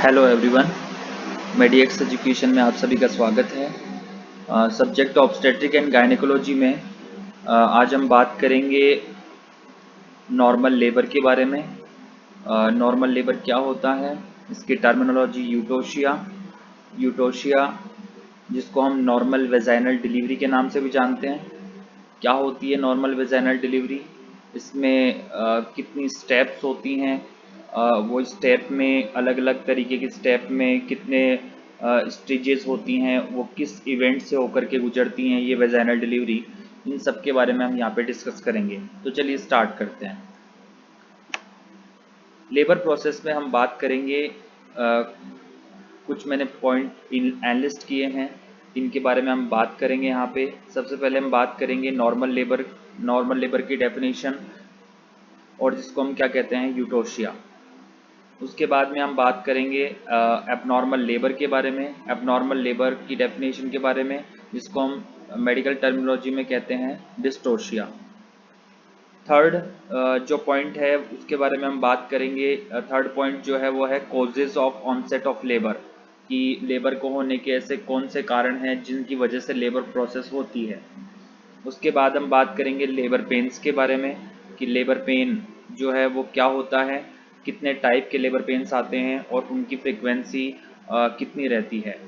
Hello everyone, मेडिएक्स education में आप सभी का स्वागत है। सब्जेक्ट ऑब्स्टेट्रिक एंड गायनेकोलॉजी में आज हम बात करेंगे नॉर्मल लेबर के बारे में। नॉर्मल लेबर क्या होता है, इसकी टर्मिनोलॉजी यूटोशिया जिसको हम नॉर्मल वेजाइनल डिलीवरी के नाम से भी जानते हैं। क्या होती है नॉर्मल वेजाइनल डिलीवरी, इसमें कितनी स्टेप्स होती हैं, वो स्टेप में अलग अलग तरीके के स्टेप में कितने स्टेजेस होती हैं, वो किस इवेंट से होकर के गुजरती हैं, ये वेजाइनल डिलीवरी, इन सब के बारे में हम यहाँ पे डिस्कस करेंगे। तो चलिए स्टार्ट करते हैं। लेबर प्रोसेस में हम बात करेंगे, कुछ मैंने पॉइंट एनलिस्ट किए हैं, इनके बारे में हम बात करेंगे यहाँ पे। सबसे पहले हम बात करेंगे नॉर्मल लेबर की डेफिनेशन और जिसको हम क्या कहते हैं, यूटोशिया। उसके बाद में हम बात करेंगे एबनॉर्मल लेबर के बारे में, एबनॉर्मल लेबर की डेफिनेशन के बारे में, जिसको हम मेडिकल टर्मिनोलॉजी में कहते हैं डिस्टोशिया। थर्ड जो पॉइंट है उसके बारे में हम बात करेंगे। थर्ड पॉइंट जो है वो है causes of onset of labour, कि लेबर को होने के ऐसे कौन से कारण हैं जिनकी वजह से लेबर प्रोसेस होती है। उसके बाद हम बात करेंगे लेबर पेन्स के बारे में, कि लेबर पेन जो है वो क्या होता है, कितने टाइप के लेबर पेन्स आते हैं और उनकी फ्रिक्वेंसी कितनी रहती है।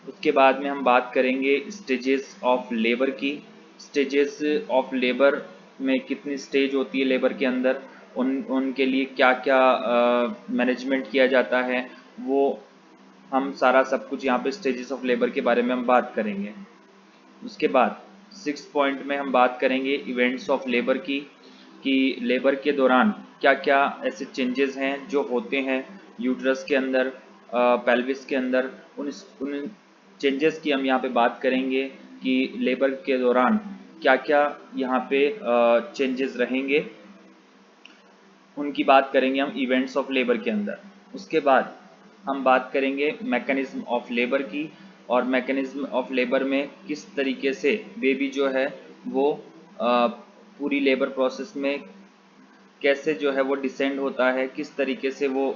उसके बाद में हम बात करेंगे स्टेजेस ऑफ लेबर की। स्टेजेस ऑफ लेबर में कितनी स्टेज होती है लेबर के अंदर, उनके लिए क्या क्या मैनेजमेंट किया जाता है, वो हम सारा सब कुछ यहाँ पे स्टेजेस ऑफ लेबर के बारे में हम बात करेंगे। उसके बाद 6 पॉइंट में हम बात करेंगे इवेंट्स ऑफ लेबर की, कि लेबर के दौरान क्या क्या ऐसे चेंजेस हैं जो होते हैं यूट्रस के अंदर, पेल्विस के अंदर। उन चेंजेस की हम यहाँ पे बात करेंगे कि लेबर के दौरान क्या क्या यहाँ पे चेंजेस रहेंगे, उनकी बात करेंगे हम इवेंट्स ऑफ लेबर के अंदर। उसके बाद हम बात करेंगे मैकेनिज्म ऑफ लेबर की, और मैकेनिज्म ऑफ लेबर में किस तरीके से बेबी जो है वो पूरी लेबर प्रोसेस में कैसे जो है वो डिसेंड होता है, किस तरीके से वो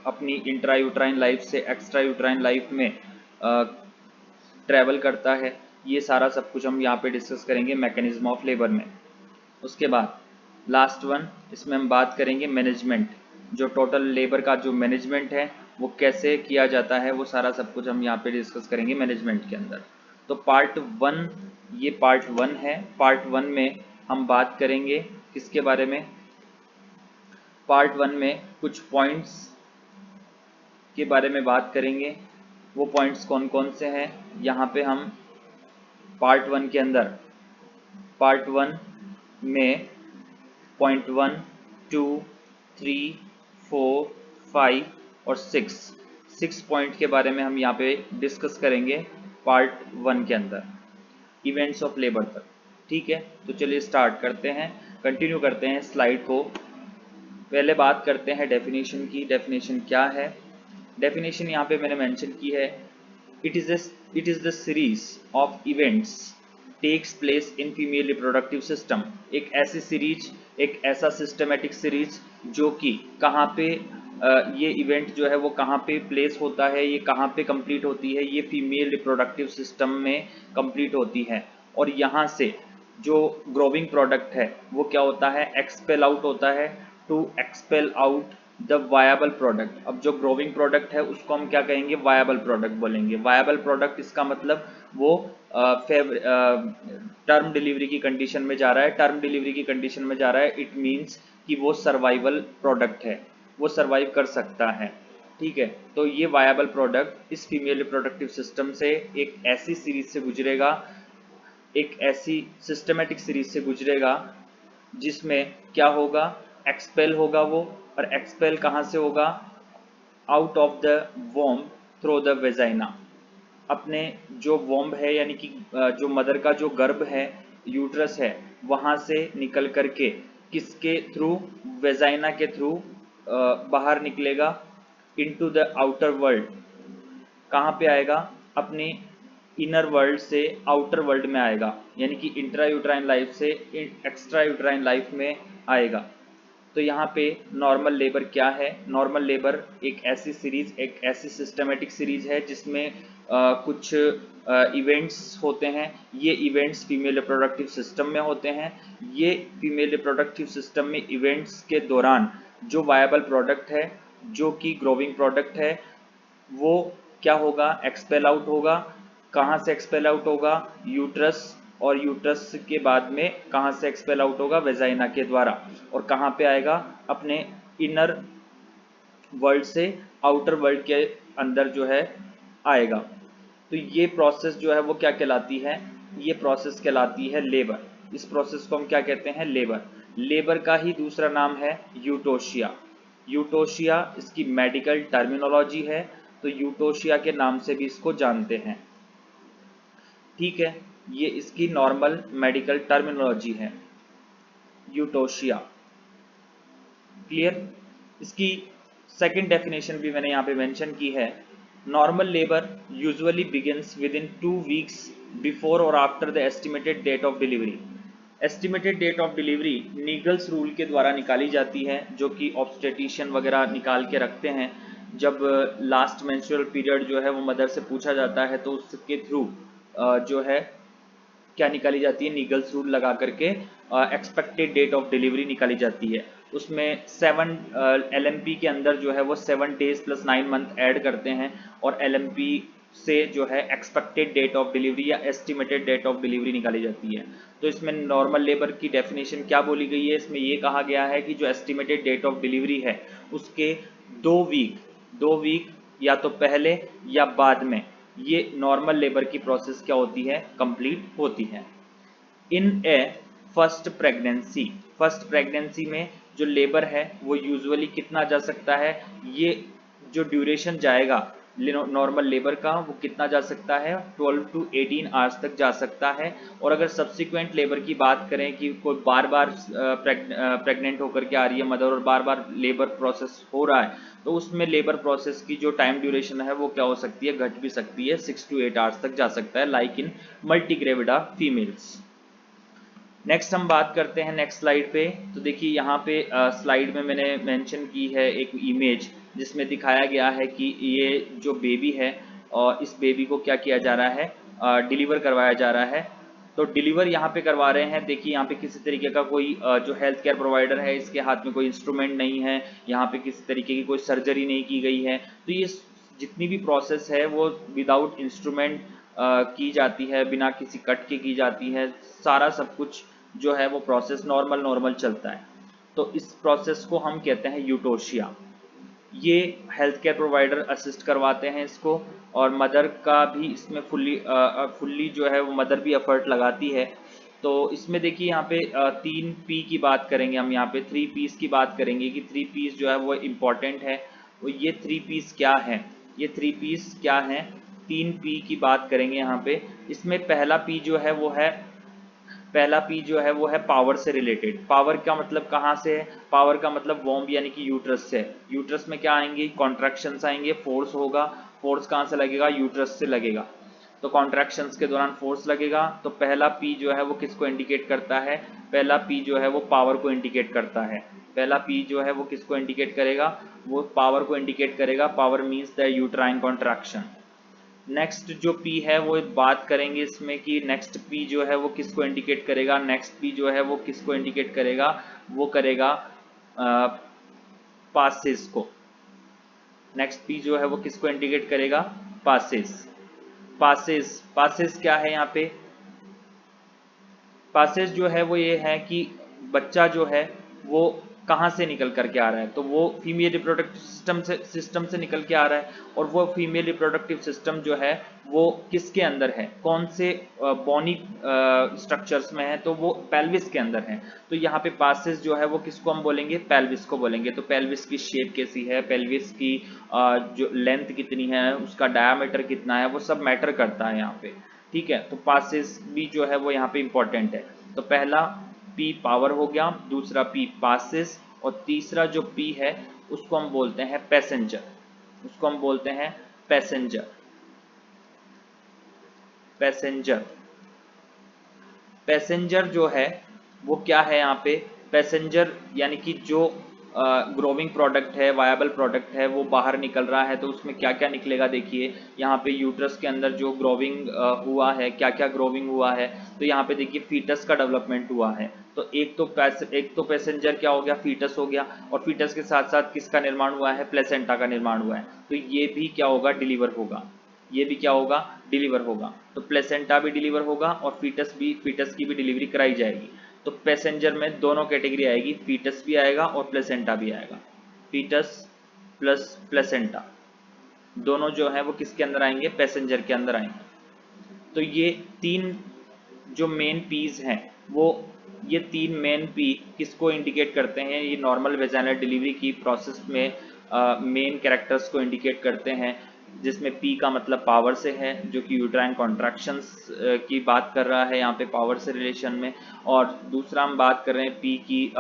अपनी इंट्रा यूट्राइन लाइफ से एक्स्ट्रा यूट्राइन लाइफ में ट्रैवल करता है। ये सारा सब कुछ हम यहाँ पे डिस्कस करेंगे मैकेनिज्म ऑफ लेबर में। उसके बाद लास्ट वन, इसमें हम बात करेंगे मैनेजमेंट, जो टोटल लेबर का जो मैनेजमेंट है वो कैसे किया जाता है, वो सारा सब कुछ हम यहाँ पे डिस्कस करेंगे मैनेजमेंट के अंदर। तो पार्ट 1, ये पार्ट 1 है। पार्ट 1 में हम बात करेंगे किसके बारे में, पार्ट 1 में कुछ पॉइंट्स के बारे में बात करेंगे। वो पॉइंट्स कौन कौन से हैं, यहाँ पे हम पार्ट 1 के अंदर, पार्ट 1 में पॉइंट 1, 2, 3, 4, 5 और 6 पॉइंट के बारे में हम यहाँ पे डिस्कस करेंगे पार्ट 1 के अंदर, इवेंट्स ऑफ लेबर तक। ठीक है, तो चलिए स्टार्ट करते हैं, कंटिन्यू करते हैं स्लाइड को। पहले बात करते हैं डेफिनेशन की। डेफिनेशन क्या है, डेफिनेशन यहाँ पे मैंने मेंशन की है, it is the series of events takes place in female reproductive system. एक ऐसी सीरीज, एक ऐसा सिस्टमेटिक सीरीज जो कि कहाँ पे ये इवेंट जो है वो कहाँ पे प्लेस होता है, ये कहाँ पे कंप्लीट होती है, ये फीमेल रिप्रोडक्टिव सिस्टम में कंप्लीट होती है। और यहाँ से जो ग्रोविंग प्रोडक्ट है वो क्या होता है, एक्सपेल आउट होता है, to expel out the viable product. अब जो ग्रोविंग प्रोडक्ट है उसको हम क्या कहेंगे, वायबल प्रोडक्ट बोलेंगे। वायबल प्रोडक्ट इसका मतलब वो टर्म डिलीवरी की कंडीशन में जा रहा है, टर्म डिलीवरी की कंडीशन में जा रहा है, इट मीन्स कि वो सर्वाइवल प्रोडक्ट है, वो सर्वाइव कर सकता है। ठीक है, तो ये वायबल प्रोडक्ट इस फीमेल रिप्रोडक्टिव सिस्टम से एक ऐसी सीरीज से गुजरेगा, एक ऐसी सिस्टमेटिक सीरीज से गुजरेगा जिसमें क्या होगा, एक्सपेल होगा वो। और एक्सपेल कहाँ से होगा, out of the womb through the vagina. अपने जो वॉम्ब है यानी कि जो मदर का जो गर्भ है, यूट्रस है, वहाँ से निकल करके किसके थ्रू, वेजाइना के थ्रू बाहर निकलेगा इनटू द आउटर वर्ल्ड। कहाँ पे आएगा, अपनी इनर वर्ल्ड से आउटर वर्ल्ड में आएगा, यानी कि इंट्रा यूट्राइन लाइफ से एक्स्ट्रा यूट्राइन लाइफ में आएगा। तो यहाँ पे नॉर्मल लेबर क्या है? नॉर्मल लेबर एक ऐसी सीरीज, एक ऐसी सिस्टमेटिक सीरीज है जिसमें कुछ इवेंट्स होते हैं। ये इवेंट्स फीमेल रिप्रोडक्टिव सिस्टम में होते हैं। ये फीमेल रिप्रोडक्टिव सिस्टम में इवेंट्स के दौरान जो वायबल प्रोडक्ट है, जो कि ग्रोविंग प्रोडक्ट है, वो क्या होगा? एक्सपेल आउट होगा। कहाँ से एक्सपेल आउट होगा? यूट्रस, और यूट्रस के बाद में कहाँ से एक्सपेल आउट होगा? वेजाइना के द्वारा। और कहाँ पे आएगा? अपने इनर वर्ल्ड से आउटर वर्ल्ड के अंदर जो है आएगा। तो ये प्रोसेस जो है वो क्या कहलाती है? ये प्रोसेस कहलाती है लेबर। इस प्रोसेस को हम क्या कहते हैं? लेबर। लेबर का ही दूसरा नाम है यूटोशिया। यूटोशिया इसकी मेडिकल टर्मिनोलॉजी है, तो यूटोशिया के नाम से भी इसको जानते हैं। ठीक है, ये इसकी नॉर्मल मेडिकल टर्मिनोलॉजी है, यूटोशिया। क्लियर? इसकी सेकंड डेफिनेशन भी मैंने यहाँ पे मेंशन की है। Normal labour usually begins within 2 weeks before और after the estimated date of delivery. Estimated date of delivery Naegele's rule के द्वारा निकाली जाती है, जो कि ऑब्स्टेटिशियन वगैरह निकाल के रखते हैं। जब लास्ट मेंस्ट्रुअल पीरियड जो है वो मदर से पूछा जाता है, तो उसके थ्रू जो है क्या निकाली जाती है? नीगल्स रूल लगा करके एक्सपेक्टेड डेट ऑफ डिलीवरी निकाली जाती है। उसमें 7 LMP के अंदर जो है वो 7 डेज प्लस 9 मंथ ऐड करते हैं, और LMP से जो है एक्सपेक्टेड डेट ऑफ डिलीवरी या एस्टिमेटेड डेट ऑफ डिलीवरी निकाली जाती है। तो इसमें नॉर्मल लेबर की डेफिनेशन क्या बोली गई है? इसमें ये कहा गया है कि जो एस्टिमेटेड डेट ऑफ डिलीवरी है उसके 2 वीक या तो पहले या बाद में ये नॉर्मल लेबर की प्रोसेस क्या होती है? कंप्लीट होती है। इन ए फर्स्ट प्रेगनेंसी में जो लेबर है वो यूजुअली कितना जा सकता है? ये जो ड्यूरेशन जाएगा नॉर्मल लेबर का वो कितना जा सकता है? 12 to 18 आवर्स तक जा सकता है। और अगर सब्सिक्वेंट लेबर की बात करें कि कोई बार बार प्रेग्नेंट होकर के आ रही है मदर और बार बार लेबर प्रोसेस हो रहा है, तो उसमें लेबर प्रोसेस की जो टाइम ड्यूरेशन है वो क्या हो सकती है? घट भी सकती है, 6 to 8 आवर्स तक जा सकता है, लाइक इन मल्टीग्रेविडा फीमेल्स। नेक्स्ट हम बात करते हैं नेक्स्ट स्लाइड पे। तो देखिए यहाँ पे स्लाइड में मैंने मेंशन की है एक इमेज जिसमें दिखाया गया है कि ये जो बेबी है और इस बेबी को क्या किया जा रहा है? डिलीवर करवाया जा रहा है। तो डिलीवर यहाँ पे करवा रहे हैं। देखिए यहाँ पे किसी तरीके का कोई जो हेल्थ केयर प्रोवाइडर है इसके हाथ में कोई इंस्ट्रूमेंट नहीं है, यहाँ पे किसी तरीके की कोई सर्जरी नहीं की गई है। तो ये जितनी भी प्रोसेस है वो विदाउट इंस्ट्रूमेंट की जाती है, बिना किसी कट के की जाती है। सारा सब कुछ जो है वो प्रोसेस नॉर्मल चलता है। तो इस प्रोसेस को हम कहते हैं यूटोशिया। ये हेल्थ केयर प्रोवाइडर असिस्ट करवाते हैं इसको, और मदर का भी इसमें फुल्ली जो है वो मदर भी एफर्ट लगाती है। तो इसमें देखिए यहाँ पे 3P की बात करेंगे हम, यहाँ पे 3 P's की बात करेंगे कि 3 P's जो है वो इम्पॉर्टेंट है। वो ये 3 P's क्या है? ये 3 P's क्या हैं? 3P की बात करेंगे यहाँ पे। इसमें पहला P जो है वो है पावर से रिलेटेड। पावर का मतलब कहाँ से है? पावर का मतलब वॉम्ब यानी कि यूट्रस से। यूट्रस में क्या आएंगे? कॉन्ट्रैक्शंस आएंगे, फोर्स होगा। फोर्स कहाँ से लगेगा? यूट्रस से लगेगा। तो कॉन्ट्रैक्शंस के दौरान फोर्स लगेगा। तो पहला पी जो है वो किसको इंडिकेट करता है? पहला पी जो है वो पावर को इंडिकेट करता है। पहला पी जो है वो किसको इंडिकेट करेगा? वो पावर को इंडिकेट करेगा। Power means the uterine contraction. Next जो P है वो बात करेंगे इसमें कि नेक्स्ट P जो है वो किसको इंडिकेट करेगा? नेक्स्ट P जो है वो किसको इंडिकेट करेगा? वो करेगा पासेस को। नेक्स्ट P जो है वो किसको इंडिकेट करेगा? पासेस क्या है यहाँ पे? पासेस जो है वो ये है कि बच्चा जो है वो कहाँ से निकल करके आ रहा है? तो वो फीमेल रिप्रोडक्टिव सिस्टम से निकल के आ रहा है। और वो फीमेल रिप्रोडक्टिव सिस्टम जो है वो किसके अंदर है? कौन से बॉनी स्ट्रक्चर्स में है? तो वो पेल्विस के अंदर है। तो यहाँ पे पासेस जो है वो किसको हम बोलेंगे? पेल्विस को बोलेंगे। तो पेल्विस की शेप कैसी है, पेल्विस की जो लेंथ कितनी है, उसका डायामीटर कितना है, वो सब मैटर करता है यहाँ पे। ठीक है, तो पासेस भी जो है वो यहाँ पे इंपॉर्टेंट है। तो पहला P पावर हो गया, दूसरा P पासेस, और तीसरा जो P है उसको हम बोलते हैं पैसेंजर। उसको हम बोलते हैं पैसेंजर। पैसेंजर जो है वो क्या है यहाँ पे? पैसेंजर यानी कि जो ग्रोविंग प्रोडक्ट है, वायबल प्रोडक्ट है, वो बाहर निकल रहा है, तो उसमें क्या क्या निकलेगा देखिए। यहाँ पे यूट्रस के अंदर जो ग्रोविंग हुआ है, क्या क्या ग्रोविंग हुआ है, तो यहाँ पे देखिए फीटस का डेवलपमेंट हुआ है। तो एक तो पैसेंजर क्या हो गया, फीटस हो गया, और फीटस के साथ साथ किसका निर्माण हुआ है, प्लेसेंटा का निर्माण हुआ है। तो ये भी क्या होगा, डिलीवर होगा, ये भी क्या होगा, डिलीवर होगा। तो प्लेसेंटा भी डिलीवर होगा और फीटस की भी डिलीवरी कराई जाएगी। तो पैसेंजर में दोनों कैटेगरी आएगी, फीटस भी आएगा और प्लेसेंटा भी आएगा। फीटस प्लस प्लेसेंटा दोनों जो है वो किसके अंदर आएंगे, पैसेंजर के अंदर आएंगे। तो ये तीन जो मेन पीज हैं वो, ये तीन मेन पी किसको इंडिकेट करते हैं, ये नॉर्मल वेजाइनल डिलीवरी की प्रोसेस में मेन कैरेक्टर्स को इंडिकेट करते हैं। जिसमें पी का मतलब पावर से है, जो कि यूट्राइन कॉन्ट्रैक्शंस की बात कर रहा है यहाँ पे पावर से रिलेशन में। और दूसरा हम बात कर रहे हैं पी की,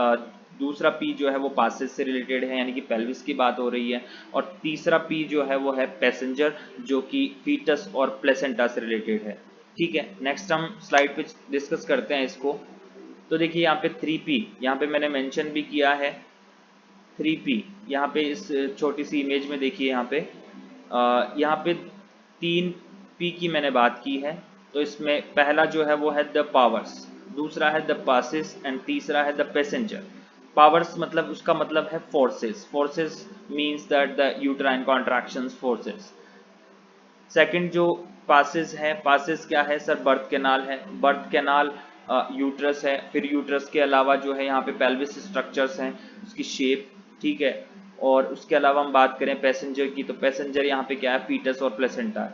दूसरा पी जो है वो पासेज से रिलेटेड है, यानी कि पेल्विस की बात हो रही है। और तीसरा पी जो है वो है पैसेंजर, जो कि फीटस और प्लेसेंटा से रिलेटेड है। ठीक है, नेक्स्ट हम स्लाइड पे डिस्कस करते हैं इसको। तो देखिए यहाँ पे 3P यहाँ पे मैंने मेंशन भी किया है। 3P यहाँ पे इस छोटी सी इमेज में देखिए, यहाँ पे 3P की मैंने बात की है। तो इसमें पहला जो है वो है द पावर्स, दूसरा है द पासेस एंड तीसरा है द पैसेंजर। पावर्स मतलब उसका मतलब है forces, forces means that the uterine contractions forces. Second जो पासेस है, पासेस क्या है सर, बर्थ कैनाल है। बर्थ कैनाल यूट्रस है, फिर यूट्रस के अलावा जो है यहाँ पे पेल्विस स्ट्रक्चर्स हैं, उसकी शेप, ठीक है। और उसके अलावा हम बात करें पैसेंजर की, तो पैसेंजर यहाँ पे क्या है, फीटस और प्लेसेंटा है।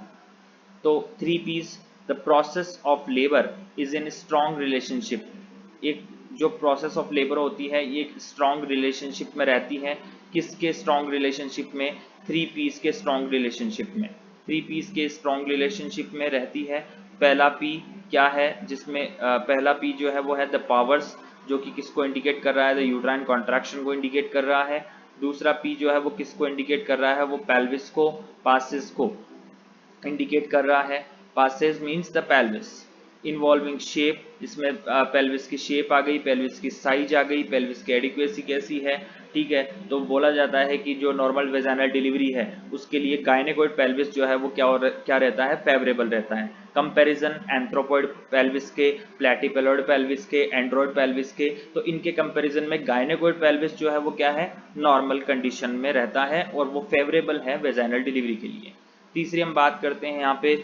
तो 3P's, the process of labour is in strong relationship. एक जो प्रोसेस ऑफ लेबर होती है ये एक स्ट्रॉन्ग रिलेशनशिप में रहती है। किसके स्ट्रॉन्ग रिलेशनशिप में, 3P's के स्ट्रॉन्ग रिलेशनशिप में। 3P's के स्ट्रॉन्ग रिलेशनशिप में रहती है। पहला पी क्या है, जिसमें पहला पी जो है वो है द पावर्स, जो कि किसको इंडिकेट कर रहा है, द यूट्राइन कॉन्ट्रैक्शन को इंडिकेट कर रहा है। दूसरा पी जो है वो किसको इंडिकेट कर रहा है, वो पेल्विस को, पासिस को इंडिकेट कर रहा है। Passages means the pelvis involving shape, इसमें पेल्विस की शेप आ गई, पेल्विस की साइज आ गई, पेल्विस की एडिक्वेसी कैसी है, ठीक है। तो बोला जाता है कि जो नॉर्मल वेजाइनल डिलीवरी है उसके लिए गायनेकोइड पेल्विस जो है वो क्या रहता है, फेवरेबल रहता है। कंपैरिजन एंथ्रोपॉइड पेल्विस के, प्लैटीपेलोइड पेल्विस के, एंड्रॉइड पेल्विस के, तो इनके कंपैरिजन में गायनेकोइड पेल्विस जो है वो क्या है, नॉर्मल कंडीशन में रहता है और वो फेवरेबल है वेजाइनल डिलीवरी के लिए। तीसरी हम बात करते हैं यहाँ पे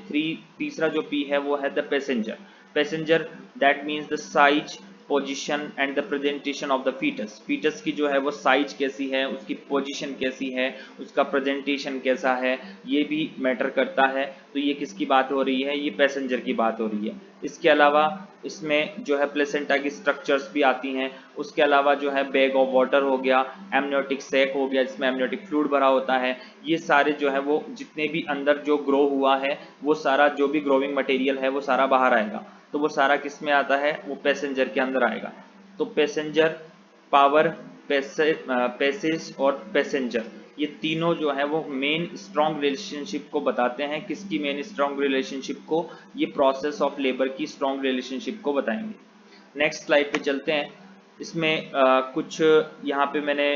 तीसरा जो पी है वो है the passenger. Passenger that means the size, position and the presentation of the fetus. Fetus की जो है वो साइज कैसी है, उसकी पोजीशन कैसी है, उसका प्रेजेंटेशन कैसा है, ये भी मैटर करता है। तो ये किसकी बात हो रही है, ये पैसेंजर की बात हो रही है। इसके अलावा इसमें जो है प्लेसेंटा की स्ट्रक्चर्स भी आती हैं। उसके अलावा जो है बैग ऑफ वाटर हो गया, एमनियोटिक सैक हो गया जिसमें एमनियोटिक फ्लूइड भरा होता है। ये सारे जो है वो जितने भी अंदर जो ग्रो हुआ है वो सारा जो भी ग्रोविंग मटेरियल है वो सारा बाहर आएगा। तो वो सारा किस में आता है, वो पैसेंजर के अंदर आएगा। तो पैसेंजर, पावर, पैसेज और पैसेंजर, ये तीनों जो है वो मेन स्ट्रॉन्ग रिलेशनशिप को बताते हैं। किसकी मेन स्ट्रॉन्ग रिलेशनशिप को, ये प्रोसेस ऑफ लेबर की स्ट्रॉन्ग रिलेशनशिप को बताएंगे। नेक्स्ट स्लाइड पे चलते हैं। इसमें कुछ यहाँ पे मैंने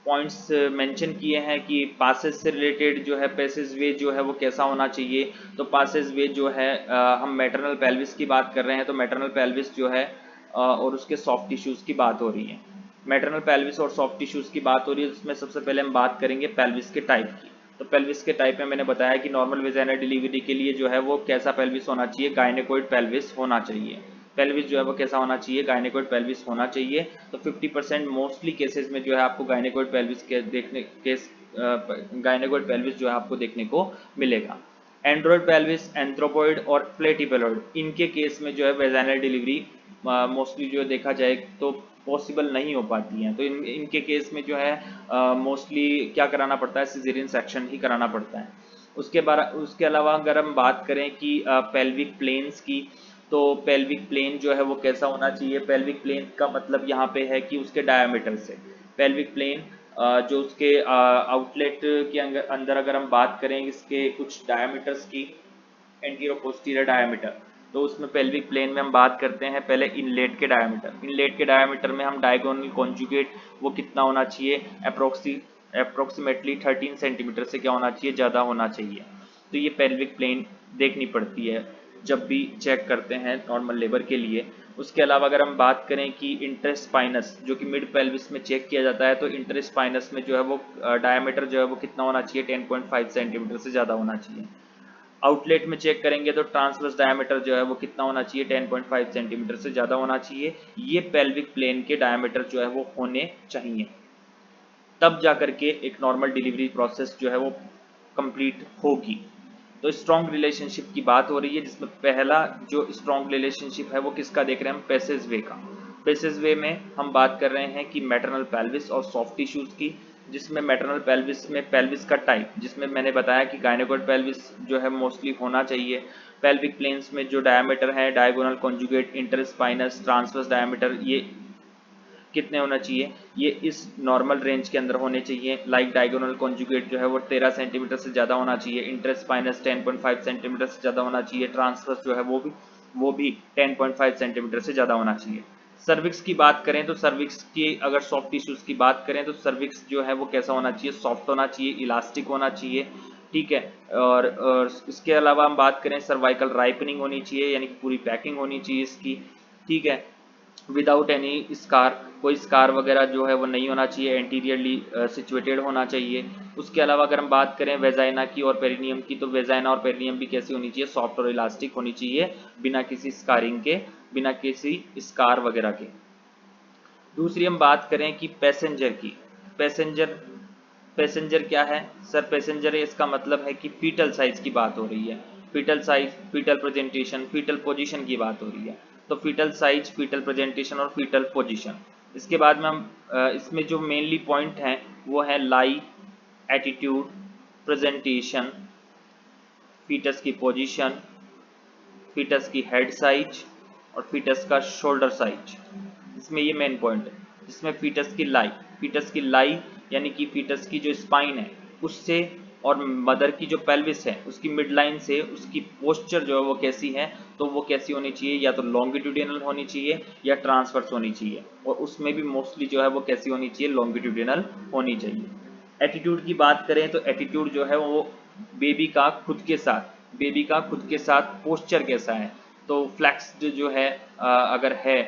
पॉइंट्स मेंशन किए हैं कि पासेज से रिलेटेड जो है पैसेज वे जो है वो कैसा होना चाहिए। तो पासेज वे जो है हम मैटरनल पेल्विस की बात कर रहे हैं, तो मैटरनल पेल्विस जो है और उसके सॉफ्ट टिश्यूज की बात हो रही है। मैटरनल पेल्विस और सॉफ्ट टिश्यूज की बात हो रही है, उसमें सबसे पहले हम बात करेंगे पेल्विस के टाइप की। तो पेल्विस के टाइप में मैंने बताया कि नॉर्मल वेजाइनल डिलीवरी के लिए जो है वो कैसा पेल्विस होना चाहिए, गायनेकोइड पेल्विस होना चाहिए। पेल्विस जो है वो कैसा होना चाहिए, गायनेकोइड पेल्विस होना चाहिए। तो 50% मोस्टली केसेस में जो है आपको गायनेकोइड पेल्विस के गायनेकोइड पेल्विस जो है आपको देखने को मिलेगा। एंड्रॉइड पेल्विस, एंथ्रोपॉइड और प्लेटीपेलोइड, इनके केस में जो है वेजाइनल डिलीवरी मोस्टली जो देखा जाए तो पॉसिबल नहीं हो पाती है। तो इनके केस में जो है मोस्टली क्या कराना पड़ता है, सिजेरियन सेक्शन ही कराना पड़ता है। उसके अलावा अगर हम बात करें कि पेल्विक प्लेन्स की, तो पेल्विक प्लेन जो है वो कैसा होना चाहिए। पेल्विक प्लेन का मतलब यहाँ पे है कि उसके डायमीटर से, पेल्विक प्लेन जो उसके आउटलेट के अंदर अगर हम बात करें इसके कुछ डायमीटर्स की, एंटीरो पोस्टीरियर डायमीटर, तो उसमें पेल्विक प्लेन में हम बात करते हैं पहले इनलेट के डायमीटर। इनलेट के डायमीटर में हम डायगोनल कॉन्जुगेट वो कितना होना चाहिए, अप्रोक्सीमेटली 13 सेंटीमीटर से क्या होना चाहिए, ज़्यादा होना चाहिए। तो ये पेल्विक प्लेन देखनी पड़ती है जब भी चेक करते हैं नॉर्मल लेबर के लिए। उसके अलावा अगर हम बात करें कि इंटरस्पाइनस जो कि मिड पेल्विस में चेक किया जाता है, तो इंटरस्पाइनस में जो है वो डायमीटर जो है वो कितना होना चाहिए, 10.5 सेंटीमीटर से ज़्यादा होना चाहिए। आउटलेट में चेक करेंगे तो ट्रांसवर्स डायमीटर जो है वो कितना होना चाहिए, 10.5 सेंटीमीटर से ज़्यादा होना चाहिए। ये पेल्विक प्लेन के डायमीटर जो है वो होने चाहिए, तब जाकर के एक नॉर्मल डिलीवरी प्रोसेस जो है वो कंप्लीट होगी। तो स्ट्रॉन्ग रिलेशनशिप की बात हो रही है, जिसमें पहला जो स्ट्रॉन्ग रिलेशनशिप है वो किसका देख रहे हैं हम, पैसेज वे का। पैसेज वे में हम बात कर रहे हैं कि मैटरनल पेल्विस और सॉफ्ट टिश्यूज की, जिसमें मैटरनल पेल्विस में पेल्विस का टाइप, जिसमें मैंने बताया कि गायनेकोइड पेल्विस जो है मोस्टली होना चाहिए। पेल्विक प्लेन्स में जो डायमीटर है, डायगोनल कॉन्जुगेट, इंटरस्पाइनस, ट्रांसवर्स डायमीटर, ये कितने होना चाहिए, ये इस नॉर्मल रेंज के अंदर होने चाहिए। लाइक डायगोनल कॉन्जुगेट जो है वो 13 सेंटीमीटर से ज़्यादा होना चाहिए, इंटरस्पाइनस 10.5 सेंटीमीटर से ज़्यादा होना चाहिए, ट्रांसवर्स जो है वो भी 10.5 सेंटीमीटर से ज़्यादा होना चाहिए। सर्विक्स की बात करें तो सर्विक्स की अगर सॉफ्ट टिश्यूज की बात करें तो सर्विक्स जो है वो कैसा होना चाहिए, सॉफ्ट होना चाहिए, इलास्टिक होना चाहिए, ठीक है। और इसके अलावा हम बात करें सर्वाइकल राइपनिंग होनी चाहिए, यानी कि पूरी पैकिंग होनी चाहिए इसकी, ठीक है, विदाउट एनी स्कार, कोई स्कार वगैरह जो है वो नहीं होना चाहिए, एंटीरियरली सिचुएटेड होना चाहिए। उसके अलावा अगर हम बात करें वेजाइना की और पेरिनियम की, तो वेजाइना और पेरिनियम भी कैसी होनी चाहिए, सॉफ्ट और इलास्टिक होनी चाहिए, बिना किसी स्कारिंग के, बिना किसी स्कार वगैरह के। दूसरी हम बात करें कि पैसेंजर की, पैसेंजर पैसेंजर क्या है सर, पैसेंजर इसका मतलब है कि फीटल साइज की बात हो रही है, fetal size, fetal presentation, fetal position की बात हो रही है। तो फीटल साइज, फीटल प्रेजेंटेशन और फीटल पोजीशन। इसके बाद में हम इसमें जो मेनली पॉइंट हैं वो है लाई, एटीट्यूड, प्रेजेंटेशन, फीटस की पोजीशन, फीटस की हेड साइज और फीटस का शोल्डर साइज। इसमें ये मेन पॉइंट है। जिसमें फीटस की लाई यानी कि फीटस की जो स्पाइन है उससे और मदर की जो पेल्विस है उसकी मिड लाइन से उसकी पोस्चर जो है वो कैसी है, तो वो कैसी होनी चाहिए, या तो लॉन्गिट्यूडिनल होनी चाहिए या ट्रांसवर्स होनी चाहिए, और उसमें भी मोस्टली जो है वो कैसी होनी चाहिए, लॉन्गिट्यूडिनल होनी चाहिए। एटीट्यूड की बात करें तो एटीट्यूड जो है वो बेबी का खुद के साथ पोस्चर कैसा है, तो फ्लैक्स्ड जो है अगर है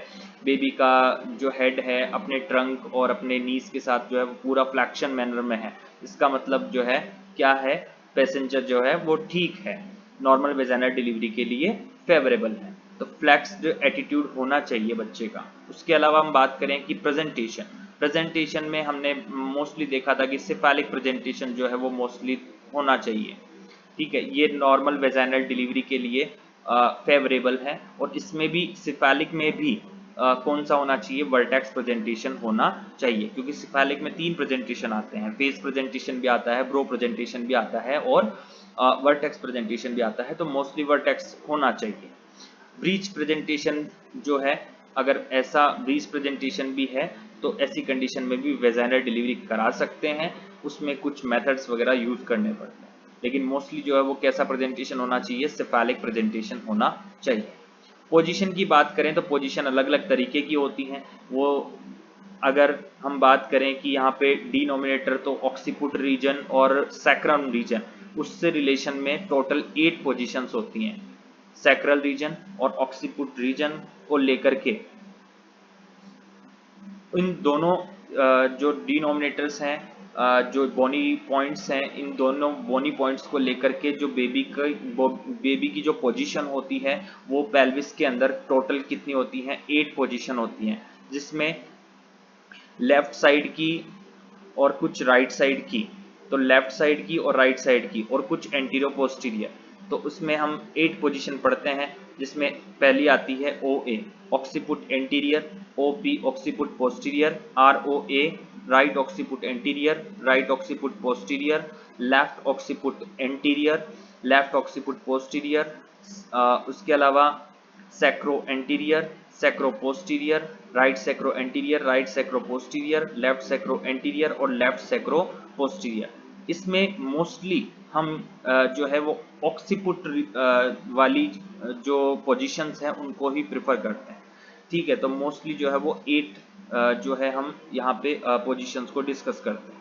बेबी का जो हेड है अपने ट्रंक और अपने नीज के साथ जो है वो पूरा फ्लैक्शन मैनर में है, इसका मतलब जो है क्या है, पैसेंजर जो है वो ठीक है, नॉर्मल वेजाइनल डिलीवरी के लिए फेवरेबल है। तो फ्लैक्स्ड एटीट्यूड होना चाहिए बच्चे का। उसके अलावा हम बात करें कि प्रेजेंटेशन में हमने मोस्टली देखा था कि सिफेलिक प्रेजेंटेशन जो है वो मोस्टली होना चाहिए, ठीक है, ये नॉर्मल वेजाइनल डिलीवरी के लिए फेवरेबल है। और इसमें भी सिफेलिक में भी कौन सा होना चाहिए, वर्टेक्स प्रेजेंटेशन होना चाहिए, क्योंकि सिफेलिक में 3 प्रेजेंटेशन आते हैं, फेस प्रेजेंटेशन भी आता है, ब्रो प्रेजेंटेशन भी आता है और वर्टेक्स प्रेजेंटेशन भी आता है, तो मोस्टली वर्टेक्स होना चाहिए। ब्रीच प्रेजेंटेशन जो है, अगर ऐसा ब्रीच प्रेजेंटेशन भी है तो ऐसी कंडीशन में भी वेजाइनल डिलीवरी करा सकते हैं, उसमें कुछ मेथड्स वगैरह यूज करने पड़ते हैं, लेकिन मोस्टली जो है वो कैसा प्रेजेंटेशन होना चाहिए, सिफेलिक प्रेजेंटेशन होना चाहिए। पोजीशन की बात करें तो पोजीशन अलग अलग तरीके की होती हैं, वो अगर हम बात करें कि यहाँ पे डिनोमिनेटर तो ऑक्सीपुट रीजन और सैक्रम रीजन, उससे रिलेशन में टोटल 8 पोजीशंस होती हैं, सैक्रल रीजन और ऑक्सीपुट रीजन को लेकर के। इन दोनों जो डिनोमिनेटर्स हैं, जो बोनी पॉइंट्स हैं, इन दोनों बोनी पॉइंट्स को लेकर के जो बेबी की जो पोजीशन होती है वो पेल्विस के अंदर टोटल कितनी होती हैं, 8 पोजीशन होती हैं, जिसमें लेफ्ट साइड की और कुछ राइट साइड की, तो लेफ्ट साइड की और राइट साइड की और कुछ एंटीरियो पोस्टीरियर, तो उसमें हम 8 पोजीशन पढ़ते हैं, जिसमें पहली आती है OA occiput anterior, OP occiput posterior, ROA right occiput anterior, right occiput posterior, left occiput anterior, left occiput posterior, उसके अलावा sacro anterior, sacro posterior, right sacro anterior, right sacro posterior, left sacro anterior और left sacro posterior. इसमें mostly हम जो है वो occiput वाली जो पोजीशंस हैं उनको ही प्रेफर करते हैं। ठीक है, तो मोस्टली जो है वो 8 जो है हम यहाँ पे पोजीशंस को डिस्कस करते हैं।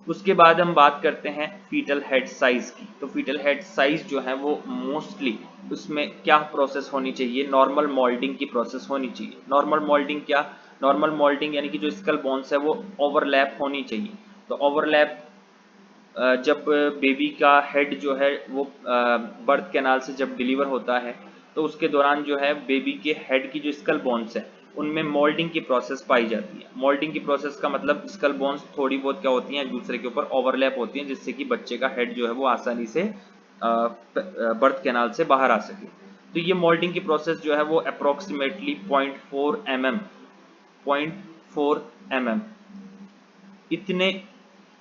उसके बाद हम बात करते हैं फीटल हेड साइज की। तो फीटल हेड साइज जो है वो मोस्टली उसमें क्या प्रोसेस होनी चाहिए, नॉर्मल मोल्डिंग की प्रोसेस होनी चाहिए। नॉर्मल मोल्डिंग क्या, नॉर्मल मोल्डिंग यानी कि जो स्कल बोन्स है वो ओवरलैप होनी चाहिए। तो ओवरलैप जब बेबी का हेड जो है वो बर्थ कैनाल से जब डिलीवर होता है तो उसके दौरान जो है बेबी के हेड की जो स्कल बोन्स है उनमें मोल्डिंग की प्रोसेस पाई जाती है। मोल्डिंग की प्रोसेस का मतलब स्कल बोन्स थोड़ी बहुत क्या होती हैं, एक दूसरे के ऊपर ओवरलैप होती हैं, जिससे कि बच्चे का हेड जो है वो आसानी से बर्थ कैनाल से बाहर आ सके। तो ये मोल्डिंग की प्रोसेस जो है वो अप्रोक्सीमेटली 0.4 mm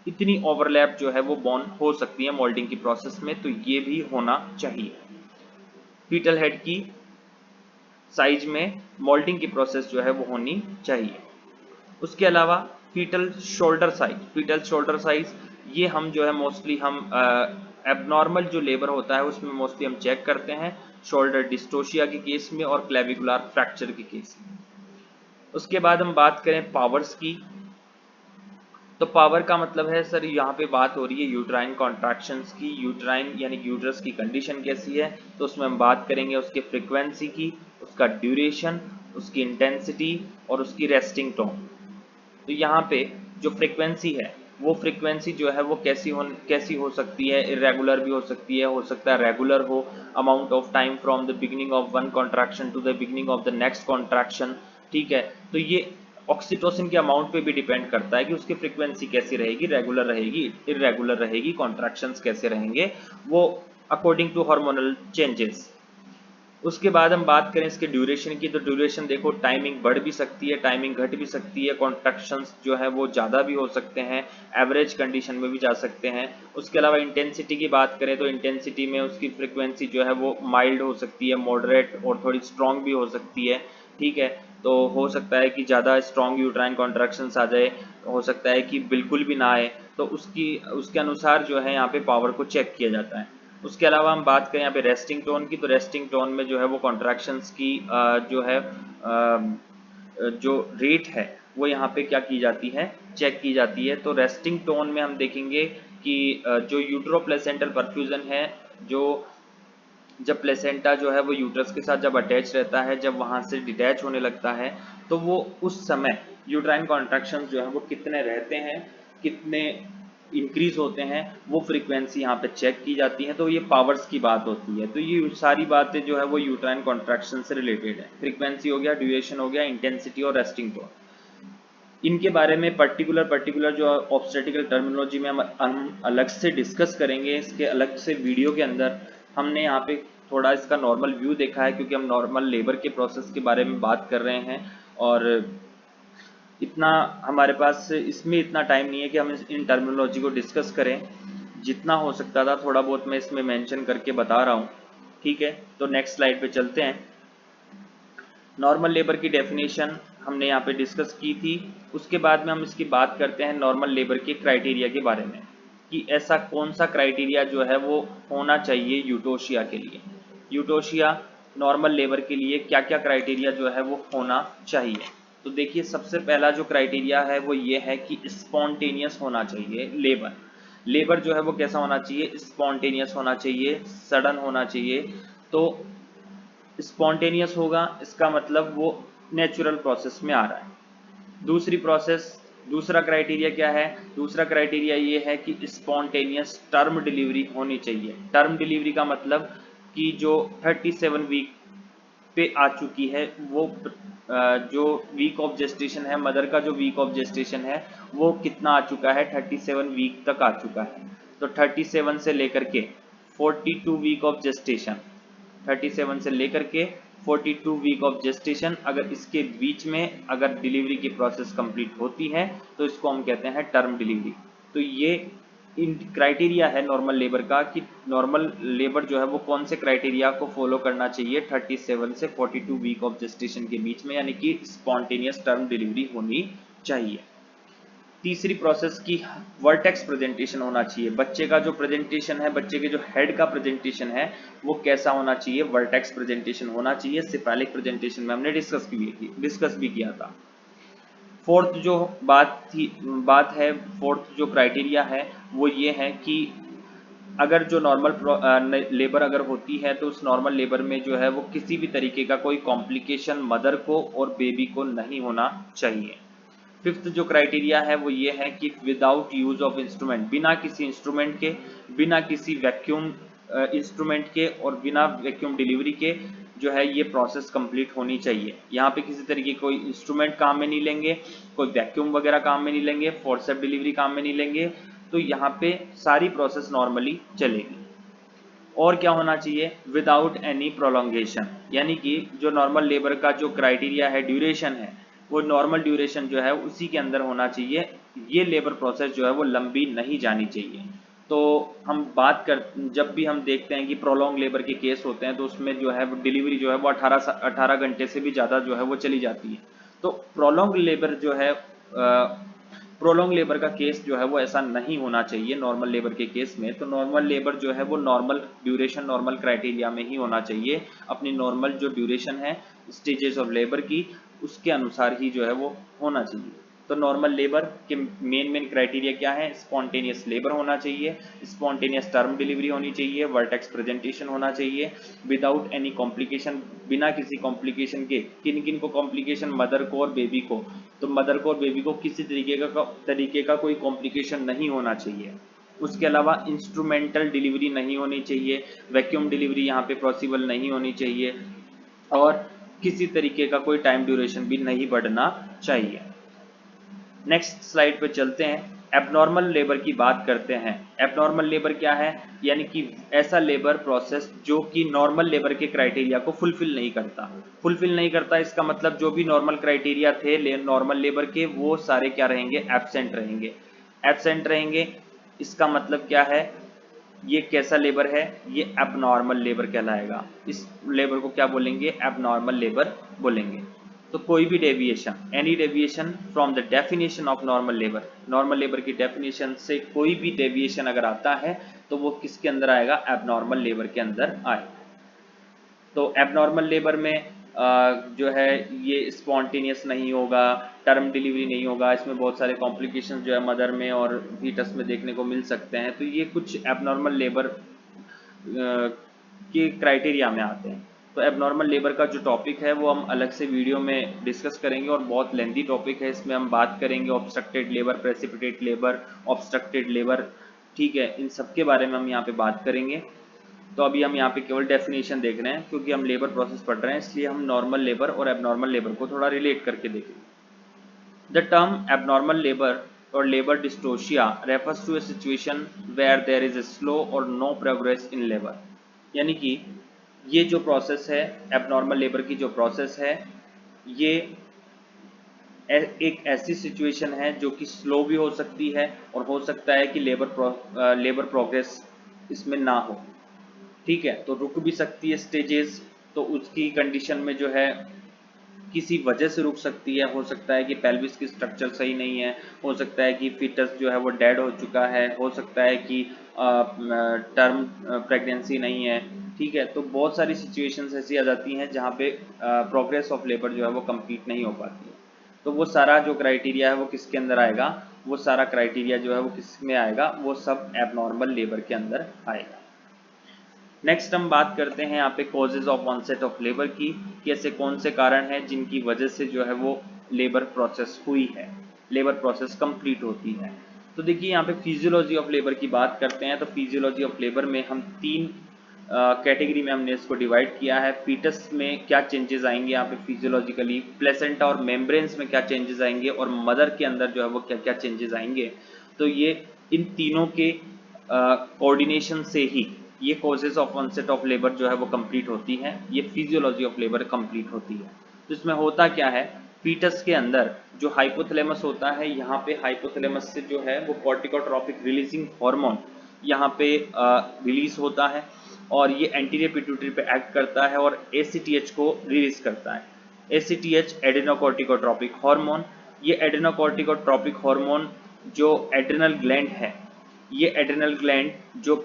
इतनी ओवरलैप जो है वो बॉर्न हो सकती है मोल्डिंग की प्रोसेस में, तो ये भी होना चाहिए। फीटल हेड की साइज में मोल्डिंग की प्रोसेस जो है वो होनी चाहिए। उसके अलावा फीटल शोल्डर साइज ये हम जो है मोस्टली हम एबनॉर्मल जो लेबर होता है उसमें मोस्टली हम चेक करते हैं शोल्डर डिस्टोशिया के केस में और क्लेविकुलर फ्रैक्चर के केस में। उसके बाद हम बात करें पावर्स की, तो पावर का मतलब है सर यहाँ पे बात हो रही है यूट्राइन कॉन्ट्रैक्शंस की। यूट्राइन यानी यूट्रस की कंडीशन कैसी है, तो उसमें हम बात करेंगे उसके फ्रीक्वेंसी की, उसका ड्यूरेशन, उसकी इंटेंसिटी और उसकी रेस्टिंग टोन। तो यहाँ पे जो फ्रीक्वेंसी है वो फ्रीक्वेंसी जो है वो कैसी हो सकती है, इरेगुलर भी हो सकता है रेगुलर हो। Amount of time from the beginning of one contraction to the beginning of the next contraction. ठीक है, तो ये ऑक्सीटोसिन के अमाउंट पे भी डिपेंड करता है कि उसकी फ्रीक्वेंसी कैसी रहेगी, रेगुलर रहेगी, इरेगुलर रहेगी, कॉन्ट्रैक्शंस कैसे रहेंगे, वो अकॉर्डिंग टू हार्मोनल चेंजेस। उसके बाद हम बात करें इसके ड्यूरेशन की, तो ड्यूरेशन देखो टाइमिंग बढ़ भी सकती है, टाइमिंग घट भी सकती है, कॉन्ट्रैक्शंस जो है वो ज़्यादा भी हो सकते हैं, एवरेज कंडीशन में भी जा सकते हैं। उसके अलावा इंटेंसिटी की बात करें तो इंटेंसिटी में उसकी फ्रिक्वेंसी जो है वो माइल्ड हो सकती है, मॉडरेट और थोड़ी स्ट्रॉन्ग भी हो सकती है। ठीक है, तो हो सकता है कि ज़्यादा स्ट्रॉन्ग यूट्राइन कॉन्ट्रैक्शंस आ जाए, हो सकता है कि बिल्कुल भी ना आए, तो उसके अनुसार जो है यहाँ पे पावर को चेक किया जाता है। उसके अलावा हम बात करें यहाँ पे रेस्टिंग टोन की, तो रेस्टिंग टोन में जो है वो कॉन्ट्रैक्शंस की जो है जो रेट है वो यहाँ पे क्या की जाती है, चेक की जाती है। तो रेस्टिंग टोन में हम देखेंगे कि जो यूट्रोप्लेसेंटल परफ्यूजन है, जो जब प्लेसेंटा जो है वो यूट्रस के साथ जब अटैच रहता है, जब वहाँ से डिटैच होने लगता है, तो वो उस समय यूट्राइन कॉन्ट्रैक्शंस जो है वो कितने रहते हैं, कितने इंक्रीज होते हैं, वो फ्रीक्वेंसी यहाँ पे चेक की जाती है। तो ये पावर्स की बात होती है। तो ये सारी बातें जो है वो यूट्राइन कॉन्ट्रैक्शन से रिलेटेड है। फ्रीक्वेंसी हो गया, ड्यूरेशन हो गया, इंटेंसिटी और रेस्टिंग टोन। इनके बारे में पर्टिकुलर जो ऑब्स्टेट्रिकल टर्मिनोलॉजी में हम अलग से डिस्कस करेंगे, इसके अलग से वीडियो के अंदर। हमने यहाँ पे थोड़ा इसका नॉर्मल व्यू देखा है क्योंकि हम नॉर्मल लेबर के प्रोसेस के बारे में बात कर रहे हैं, और इतना हमारे पास इसमें इतना टाइम नहीं है कि हम इन टर्मिनोलॉजी को डिस्कस करें। जितना हो सकता था थोड़ा बहुत मैं इसमें मेंशन करके बता रहा हूँ। ठीक है, तो नेक्स्ट स्लाइड पे चलते हैं। नॉर्मल लेबर की डेफिनेशन हमने यहाँ पे डिस्कस की थी। उसके बाद में हम इसकी बात करते हैं नॉर्मल लेबर के क्राइटेरिया के बारे में, कि ऐसा कौन सा क्राइटेरिया जो है वो होना चाहिए यूटोशिया के लिए। यूटोशिया नॉर्मल लेबर के लिए क्या क्या क्राइटेरिया जो है वो होना चाहिए। तो देखिए सबसे पहला जो क्राइटेरिया है वो ये है कि स्पॉन्टेनियस होना चाहिए लेबर। लेबर जो है वो कैसा होना चाहिए, स्पॉन्टेनियस होना चाहिए, सडन होना चाहिए। तो स्पॉन्टेनियस होगा इसका मतलब वो नेचुरल प्रोसेस में आ रहा है। दूसरा क्राइटेरिया क्या है, दूसरा क्राइटेरिया ये है कि स्पॉन्टेनियस टर्म डिलीवरी होनी चाहिए। टर्म डिलीवरी का मतलब कि जो 37 वीक पे आ चुकी है, वो जो वीक ऑफ जेस्टेशन है, मदर का जो वीक ऑफ जेस्टेशन है वो कितना आ चुका है, 37 वीक तक आ चुका है। तो 37 से लेकर के 42 वीक ऑफ जेस्टेशन, 37 से लेकर के 42 वीक ऑफ जेस्टेशन, अगर इसके बीच में अगर डिलीवरी की प्रोसेस कंप्लीट होती है तो इसको हम कहते हैं टर्म डिलीवरी। तो ये इन क्राइटेरिया है नॉर्मल लेबर का, कि नॉर्मल लेबर जो है वो कौन से क्राइटेरिया को फॉलो करना चाहिए 37 से 42 वीक ऑफ जेस्टेशन के बीच में, यानी कि स्पॉन्टेनियस टर्म डिलीवरी होनी चाहिए। तीसरी प्रोसेस की वर्टेक्स प्रेजेंटेशन होना चाहिए। बच्चे का जो प्रेजेंटेशन है, बच्चे के जो हेड का प्रेजेंटेशन है वो कैसा होना चाहिए, वर्टेक्स प्रेजेंटेशन होना चाहिए। सिफेलिक प्रेजेंटेशन में हमने डिस्कस भी किया था। फोर्थ जो बात है, फोर्थ जो क्राइटेरिया है वो ये है कि अगर जो नॉर्मल लेबर अगर होती है तो उस नॉर्मल लेबर में जो है वो किसी भी तरीके का कोई कॉम्प्लिकेशन मदर को और बेबी को नहीं होना चाहिए। फिफ्थ जो क्राइटेरिया है वो ये है कि विदाउट यूज ऑफ इंस्ट्रूमेंट, बिना किसी इंस्ट्रूमेंट के, बिना किसी वैक्यूम इंस्ट्रूमेंट के और बिना वैक्यूम डिलीवरी के जो है ये प्रोसेस कंप्लीट होनी चाहिए। यहाँ पे किसी तरीके कोई इंस्ट्रूमेंट काम में नहीं लेंगे, कोई वैक्यूम वगैरह काम में नहीं लेंगे, फोर्सेप डिलीवरी काम में नहीं लेंगे, तो यहाँ पे सारी प्रोसेस नॉर्मली चलेगी। और क्या होना चाहिए, विदाउट एनी प्रोलोंगेशन, यानी कि जो नॉर्मल लेबर का जो क्राइटेरिया है, ड्यूरेशन है, वो नॉर्मल ड्यूरेशन जो है उसी के अंदर होना चाहिए। ये लेबर प्रोसेस जो है वो लंबी नहीं जानी चाहिए। तो हम जब भी हम देखते हैं कि प्रोलॉन्ग लेबर के केस होते हैं तो उसमें जो है वो डिलीवरी जो है वो 18 घंटे से भी ज़्यादा जो है वो चली जाती है। तो प्रोलॉन्ग लेबर जो है प्रोलॉन्ग लेबर का केस जो है वो ऐसा नहीं होना चाहिए नॉर्मल लेबर के केस में। तो नॉर्मल लेबर जो है वो नॉर्मल ड्यूरेशन, नॉर्मल क्राइटेरिया में ही होना चाहिए। अपनी नॉर्मल जो ड्यूरेशन है स्टेजेस ऑफ लेबर की, उसके अनुसार ही जो है वो होना चाहिए। तो नॉर्मल लेबर के मेन क्राइटेरिया क्या है, स्पॉन्टेनियस लेबर होना चाहिए, स्पॉन्टेनियस टर्म डिलीवरी होनी चाहिए, वर्टेक्स प्रेजेंटेशन होना चाहिए, विदाउट एनी कॉम्प्लिकेशन, बिना किसी कॉम्प्लिकेशन के। किन किन को कॉम्प्लिकेशन, मदर को और बेबी को। तो मदर को और बेबी को किसी तरीके का कोई कॉम्प्लिकेशन नहीं होना चाहिए। उसके अलावा इंस्ट्रूमेंटल डिलीवरी नहीं होनी चाहिए, वैक्यूम डिलीवरी यहाँ पे पॉसिबल नहीं होनी चाहिए, और किसी तरीके का कोई टाइम ड्यूरेशन भी नहीं बढ़ना चाहिए। नेक्स्ट स्लाइड पे चलते हैं, एबनॉर्मल लेबर की बात करते हैं। एबनॉर्मल लेबर क्या है, यानी कि ऐसा लेबर प्रोसेस जो कि नॉर्मल लेबर के क्राइटेरिया को फुलफिल नहीं करता। इसका मतलब जो भी नॉर्मल क्राइटेरिया थे नॉर्मल लेबर के, वो सारे क्या रहेंगे, एब्सेंट रहेंगे। इसका मतलब क्या है, ये कैसा लेबर है, ये एबनॉर्मल लेबर कहलाएगा। इस लेबर को क्या बोलेंगे, एबनॉर्मल लेबर बोलेंगे। तो कोई भी deviation, any deviation from the definition of normal labour की डेफिनेशन से कोई भी डेविएशन अगर आता है तो वो किसके अंदर आएगा, एबनॉर्मल लेबर के अंदर आएगा। तो एबनॉर्मल लेबर में जो है ये स्पॉन्टेनियस नहीं होगा, टर्म डिलीवरी नहीं होगा, इसमें बहुत सारे कॉम्प्लिकेशंस जो है मदर में और फीटस में देखने को मिल सकते हैं। तो ये कुछ एबनॉर्मल लेबर के क्राइटेरिया में आते हैं। तो एबनॉर्मल लेबर का जो टॉपिक है वो हम अलग से वीडियो में डिस्कस करेंगे और बहुत लेंथी टॉपिक है। इसमें हम बात करेंगे obstructed labour, precipitate labour, obstructed labour, ठीक है, इन सब के बारे में हम यहाँ पे बात करेंगे। तो अभी हम यहाँ पे केवल डेफिनेशन देख रहे हैं क्योंकि हम लेबर प्रोसेस पढ़ रहे हैं, इसलिए हम नॉर्मल लेबर और एबनॉर्मल लेबर को थोड़ा रिलेट करके देखेंगे। द टर्म एबनॉर्मल लेबर और labour dystocia refers to a situation where there is a slow और नो प्रोग्रेस इन लेबर, यानी कि ये जो प्रोसेस है, एबनॉर्मल लेबर की जो प्रोसेस है, ये एक ऐसी सिचुएशन है जो कि स्लो भी हो सकती है और हो सकता है कि लेबर प्रोग्रेस इसमें ना हो, ठीक है। तो रुक भी सकती है स्टेजेस, तो उसकी कंडीशन में जो है किसी वजह से रुक सकती है। हो सकता है कि पेल्विस की स्ट्रक्चर सही नहीं है, हो सकता है कि फीटस जो है वो डेड हो चुका है, हो सकता है कि टर्म प्रेगनेंसी नहीं है, ठीक है। तो बहुत सारी सिचुएशंस ऐसी आ जाती हैं जहाँ पे प्रोग्रेस ऑफ लेबर जो है वो कंप्लीट नहीं हो पाती है। तो वो सारा जो क्राइटेरिया है वो किसके अंदर आएगा, वो सारा क्राइटेरिया जो है वो किस में आएगा, वो सब एबनॉर्मल लेबर के अंदर आएगा। नेक्स्ट हम बात करते हैं यहाँ पे causes of onset of labour की, कि ऐसे कौन से कारण हैं जिनकी वजह से जो है वो लेबर प्रोसेस हुई है, लेबर प्रोसेस कंप्लीट होती है। तो देखिए यहाँ पे फिजियोलॉजी ऑफ लेबर की बात करते हैं। तो फिजियोलॉजी ऑफ लेबर में हम तीन कैटेगरी में हमने इसको डिवाइड किया है। फीटस में क्या चेंजेस आएंगे यहाँ पे फिजियोलॉजिकली, प्लेसेंटा और मेम्ब्रेन्स में क्या चेंजेस आएंगे, और मदर के अंदर जो है वो क्या क्या चेंजेस आएंगे। तो ये इन तीनों के कोऑर्डिनेशन से ही ये causes of onset of labour जो है वो कंप्लीट होती है, ये फिजियोलॉजी ऑफ लेबर कंप्लीट होती है। तो इसमें होता क्या है, फीटस के अंदर जो हाइपोथैलेमस होता है, यहाँ पे हाइपोथैलेमस से जो है वो कॉर्टिकोट्रोपिक रिलीजिंग हार्मोन यहाँ पे रिलीज होता है और ये एंटीरियर पिट्यूटरी पे एक्ट करता है और ACTH को रिलीज करता है। ACTH एडेनोकॉर्टिकोट्रोपिक हार्मोन, ये एडेनोकॉर्टिकोट्रोपिक हार्मोन जो एड्रिनल ग्लैंड है, ये एड्रिनल ग्लैंड जो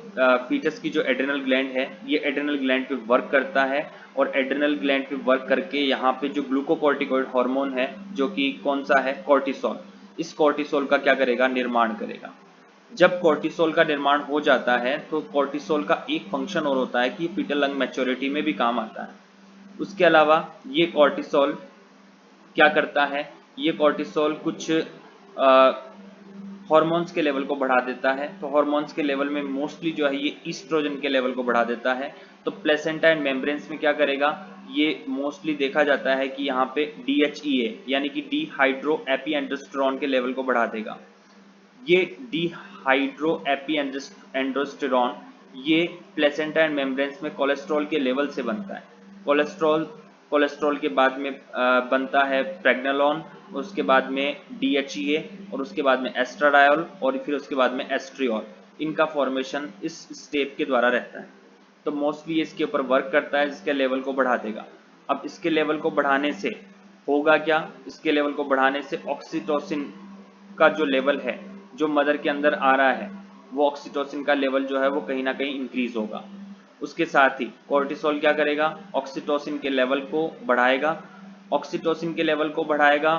फीटस की जो एड्रिनल ग्लैंड है, ये एड्रिनल ग्लैंड पे वर्क करता है और एड्रिनल ग्लैंड पे वर्क करके यहाँ पे जो ग्लूकोकॉर्टिकॉइड हार्मोन है जो कि कौन सा है, कॉर्टिसोल, इस कॉर्टिसोल का क्या करेगा, निर्माण करेगा। जब कॉर्टिसोल का निर्माण हो जाता है तो कॉर्टिसोल का एक फंक्शन और होता है कि फीटल लंग मैच्योरिटी में भी काम आता है। उसके अलावा ये कॉर्टिसोल क्या करता है, ये कॉर्टिसोल कुछ हार्मोन्स के लेवल को बढ़ा देता है। तो हार्मोन्स के लेवल में मोस्टली जो है ये ईस्ट्रोजन के लेवल को बढ़ा देता है। तो प्लेसेंटा एंड मेम्ब्रेन्स में क्या करेगा, ये मोस्टली देखा जाता है कि यहाँ पे DHEA यानी कि डिहाइड्रो एपीएंड्रोस्टेरॉन के लेवल को बढ़ा देगा। ये डिहाइड्रो एपीएंड्रोस्टेरॉन ये प्लेसेंटा एंड मेम्ब्रेन्स में कोलेस्ट्रॉल के लेवल से बनता है। कोलेस्ट्रॉल के बाद में बनता है प्रेग्नेलॉन, उसके बाद में DHEA और उसके बाद में एस्ट्राडायोल और फिर उसके बाद में एस्ट्रियोल। इनका फॉर्मेशन इस स्टेप के द्वारा रहता है। तो मोस्टली इसके ऊपर वर्क करता है, इसके लेवल को बढ़ा देगा। अब इसके लेवल को बढ़ाने से होगा क्या, इसके लेवल को बढ़ाने से ऑक्सीटोसिन का जो लेवल है जो मदर के अंदर आ रहा है, वो ऑक्सीटोसिन का लेवल जो है वो कहीं ना कहीं इंक्रीज होगा। उसके साथ ही कॉर्टिसोल क्या करेगा, ऑक्सीटोसिन के लेवल को बढ़ाएगा। ऑक्सीटोसिन के लेवल को बढ़ाएगा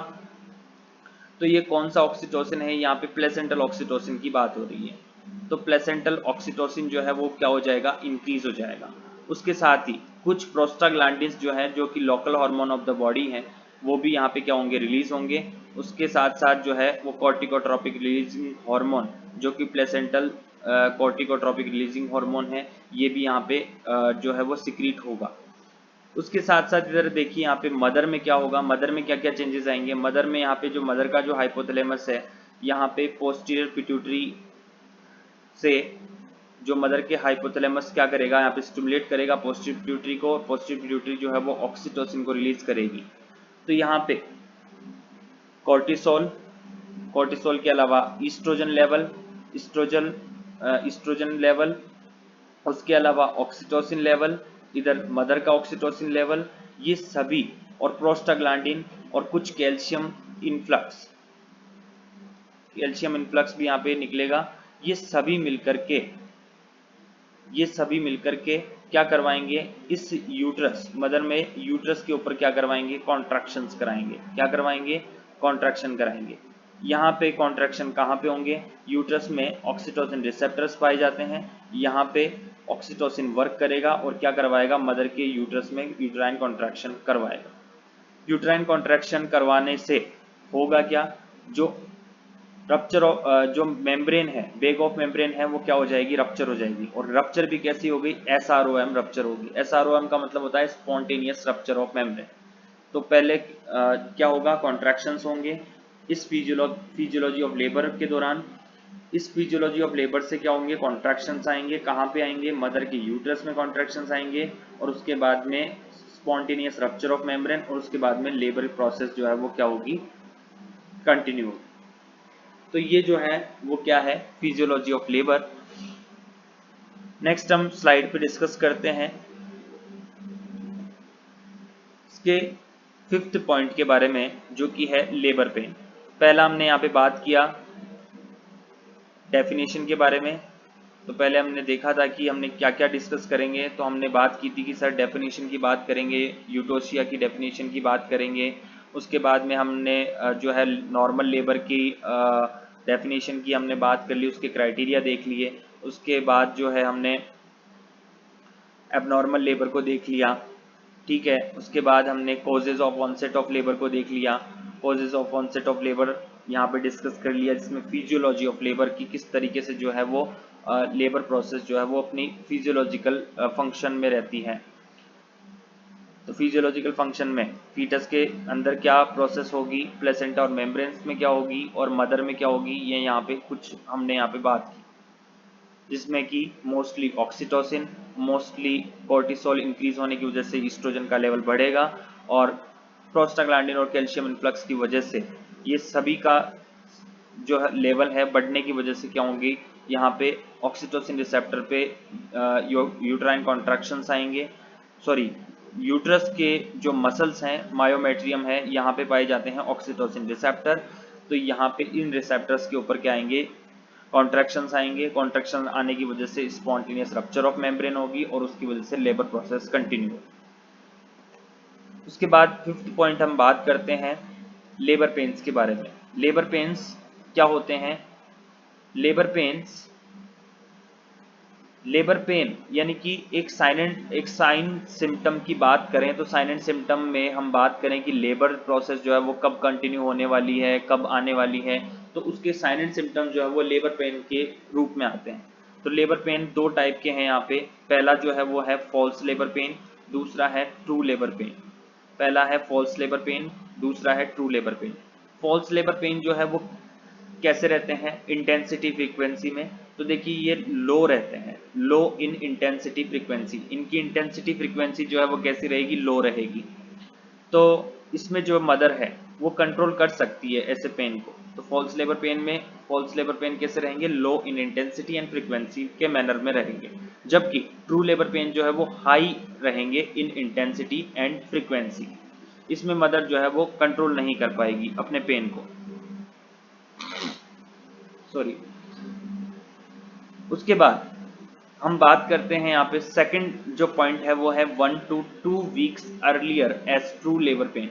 तो ये कौन सा ऑक्सीटोसिन है, यहाँ पे प्लेसेंटल ऑक्सीटोसिन की बात हो रही है। तो प्लेसेंटल ऑक्सीटोसिन जो है वो क्या हो जाएगा, इंक्रीज हो जाएगा। उसके साथ ही कुछ प्रोस्टाग्लैंडिन्स जो है जो कि local hormone of the body है, वो भी यहाँ पे क्या होंगे, रिलीज होंगे। उसके साथ साथ जो है वो कॉर्टिकोट्रोपिक रिलीजिंग हार्मोन जो कि प्लेसेंटल कॉर्टिकोट्रोपिक रिलीजिंग हार्मोन है, ये भी यहाँ पे जो है वो सिक्रीट होगा। उसके साथ साथ इधर देखिए यहाँ पे मदर में क्या होगा, मदर में क्या क्या चेंजेस आएंगे। मदर में यहाँ पे जो मदर का जो हाइपोथैलेमस है, यहाँ पे पोस्टीरियर पिट्यूटरी से जो मदर के हाइपोथैलेमस क्या करेगा, यहाँ पे स्टिमुलेट करेगा पोस्टीरियर पिट्यूटरी को। पोस्टीरियर पिट्यूटरी जो है वो ऑक्सीटोसिन को रिलीज करेगी। तो यहाँ पे कॉर्टिसोल, कॉर्टिसोल के अलावा ईस्ट्रोजन लेवल, ईस्ट्रोजन लेवल, उसके अलावा ऑक्सीटोसिन लेवल, इधर मदर का ऑक्सीटोसिन लेवल, ये सभी और प्रोस्टाग्लैंडिन और कुछ कैल्शियम इनफ्लक्स, कैल्शियम इनफ्लक्स भी यहाँ पे निकलेगा। ये सभी मिलकर के क्या करवाएंगे, इस यूट्रस, मदर में यूट्रस के ऊपर क्या करवाएंगे, कॉन्ट्रैक्शंस कराएंगे। क्या करवाएंगे, कॉन्ट्रैक्शन कराएंगे। यहाँ पे कॉन्ट्रैक्शन कहाँ पे होंगे, यूट्रस में ऑक्सीटोसिन रिसेप्टर्स पाए जाते हैं। यहाँ पे ऑक्सीटोसिन वर्क करेगा और क्या करवाएगा, मदर के यूट्रस में यूट्राइन कॉन्ट्रैक्शन करवाएगा। यूट्राइन कॉन्ट्रैक्शन करवाने से होगा क्या, जो रप्चर जो मेम्ब्रेन है, बेग ऑफ मेम्ब्रेन है, वो क्या हो जाएगी, रप्चर हो जाएगी। और रप्चर भी कैसी होगी, SROM रप्चर होगी। SROM का मतलब होता है स्पॉन्टेनियस रप्चर ऑफ मेम्ब्रेन। तो पहले क्या होगा, कॉन्ट्रैक्शंस होंगे इस फिजियोलॉजी ऑफ लेबर के दौरान। इस फिजियोलॉजी ऑफ लेबर से क्या होंगे, कॉन्ट्रैक्शंस आएंगे। कहाँ पे आएंगे, मदर के यूट्रस में कॉन्ट्रैक्शंस आएंगे और उसके बाद में स्पॉन्टेनियस रप्चर ऑफ मेम्ब्रेन और उसके बाद में लेबर प्रोसेस जो है वो क्या होगी, कंटिन्यू होगी। तो ये जो है वो क्या है, फिजियोलॉजी ऑफ लेबर। नेक्स्ट हम स्लाइड पे डिस्कस करते हैं इसके 5th पॉइंट के बारे में जो कि है लेबर पेन। पहला हमने यहाँ पे बात किया डेफिनेशन के बारे में। तो पहले हमने देखा था कि हमने क्या क्या डिस्कस करेंगे। तो हमने बात की थी कि सर डेफिनेशन की बात करेंगे, यूटोसिया की डेफिनेशन की बात करेंगे। उसके बाद में हमने जो है नॉर्मल लेबर की डेफिनेशन की हमने बात कर ली, उसके क्राइटेरिया देख लिए। उसके बाद जो है हमने एबनॉर्मल लेबर को देख लिया, ठीक है। उसके बाद हमने causes of onset of labour को देख लिया। Causes of onset of labour यहाँ पे डिस्कस कर लिया, जिसमें फिजियोलॉजी ऑफ लेबर की किस तरीके से जो है वो लेबर प्रोसेस जो है वो अपनी फिजियोलॉजिकल फंक्शन में रहती है। तो फिजियोलॉजिकल फंक्शन में फीटस के अंदर क्या प्रोसेस होगी, प्लेसेंटा और मेम्ब्रेन्स में क्या होगी और मदर में क्या होगी, ये यहाँ पे कुछ हमने यहाँ पे बात की, जिसमें कि mostly oxytocin, mostly cortisol increase होने की वजह से ईस्ट्रोजन का लेवल बढ़ेगा और प्रोस्टाग्लैंडिन और कैल्शियम इन्फ्लक्स की वजह से ये सभी का जो है लेवल है बढ़ने की वजह से क्या होंगी, यहाँ पे ऑक्सीटोसिन रिसेप्टर पे यूट्राइन कॉन्ट्रैक्शंस आएंगे। सॉरी, यूट्रस के जो मसल्स हैं, मायोमेट्रियम है, यहाँ पे पाए जाते हैं ऑक्सीटोसिन रिसेप्टर। तो यहाँ पे इन रिसेप्टर्स के ऊपर क्या आएंगे, कॉन्ट्रैक्शंस आएंगे। कॉन्ट्रैक्शन आने की वजह से स्पॉन्टेनियस रप्चर ऑफ मेम्ब्रेन होगी और उसकी वजह से लेबर प्रोसेस कंटिन्यू। उसके बाद फिफ्थ पॉइंट हम बात करते हैं लेबर पेन्स के बारे में। लेबर पेन्स क्या होते हैं? लेबर पेन यानी कि एक साइन सिम्टम की बात करें तो साइन एंड सिम्टम में हम बात करें कि लेबर प्रोसेस जो है वो कब कंटिन्यू होने वाली है, कब आने वाली है, तो उसके साइन एंड सिम्टम जो है वो लेबर पेन के रूप में आते हैं। तो लेबर पेन दो टाइप के हैं यहाँ पे। पहला जो है वो है फॉल्स लेबर पेन, दूसरा है ट्रू लेबर पेन। पहला है फॉल्स लेबर पेन, दूसरा है true labour pain. False labour pain जो है वो कैसे रहते हैं? इंटेंसिटी फ्रीक्वेंसी में। तो देखिए ये लो रहते हैं, लो इन इंटेंसिटी फ्रीक्वेंसी। इनकी इंटेंसिटी फ्रीक्वेंसी जो है वो कैसी रहेगी? लो रहेगी। तो इसमें जो मदर है वो कंट्रोल कर सकती है ऐसे पेन को। तो फॉल्स लेबर पेन कैसे रहेंगे? लो इन इंटेंसिटी एंड फ्रीक्वेंसी के मैनर में रहेंगे, जबकि ट्रू लेबर पेन जो है वो हाई रहेंगे इन इंटेंसिटी एंड फ्रीक्वेंसी। इसमें मदर जो है वो कंट्रोल नहीं कर पाएगी अपने पेन को, सॉरी। उसके बाद हम बात करते हैं यहाँ पे सेकंड जो पॉइंट है वो है 1 to 2 weeks earlier as true labour pain.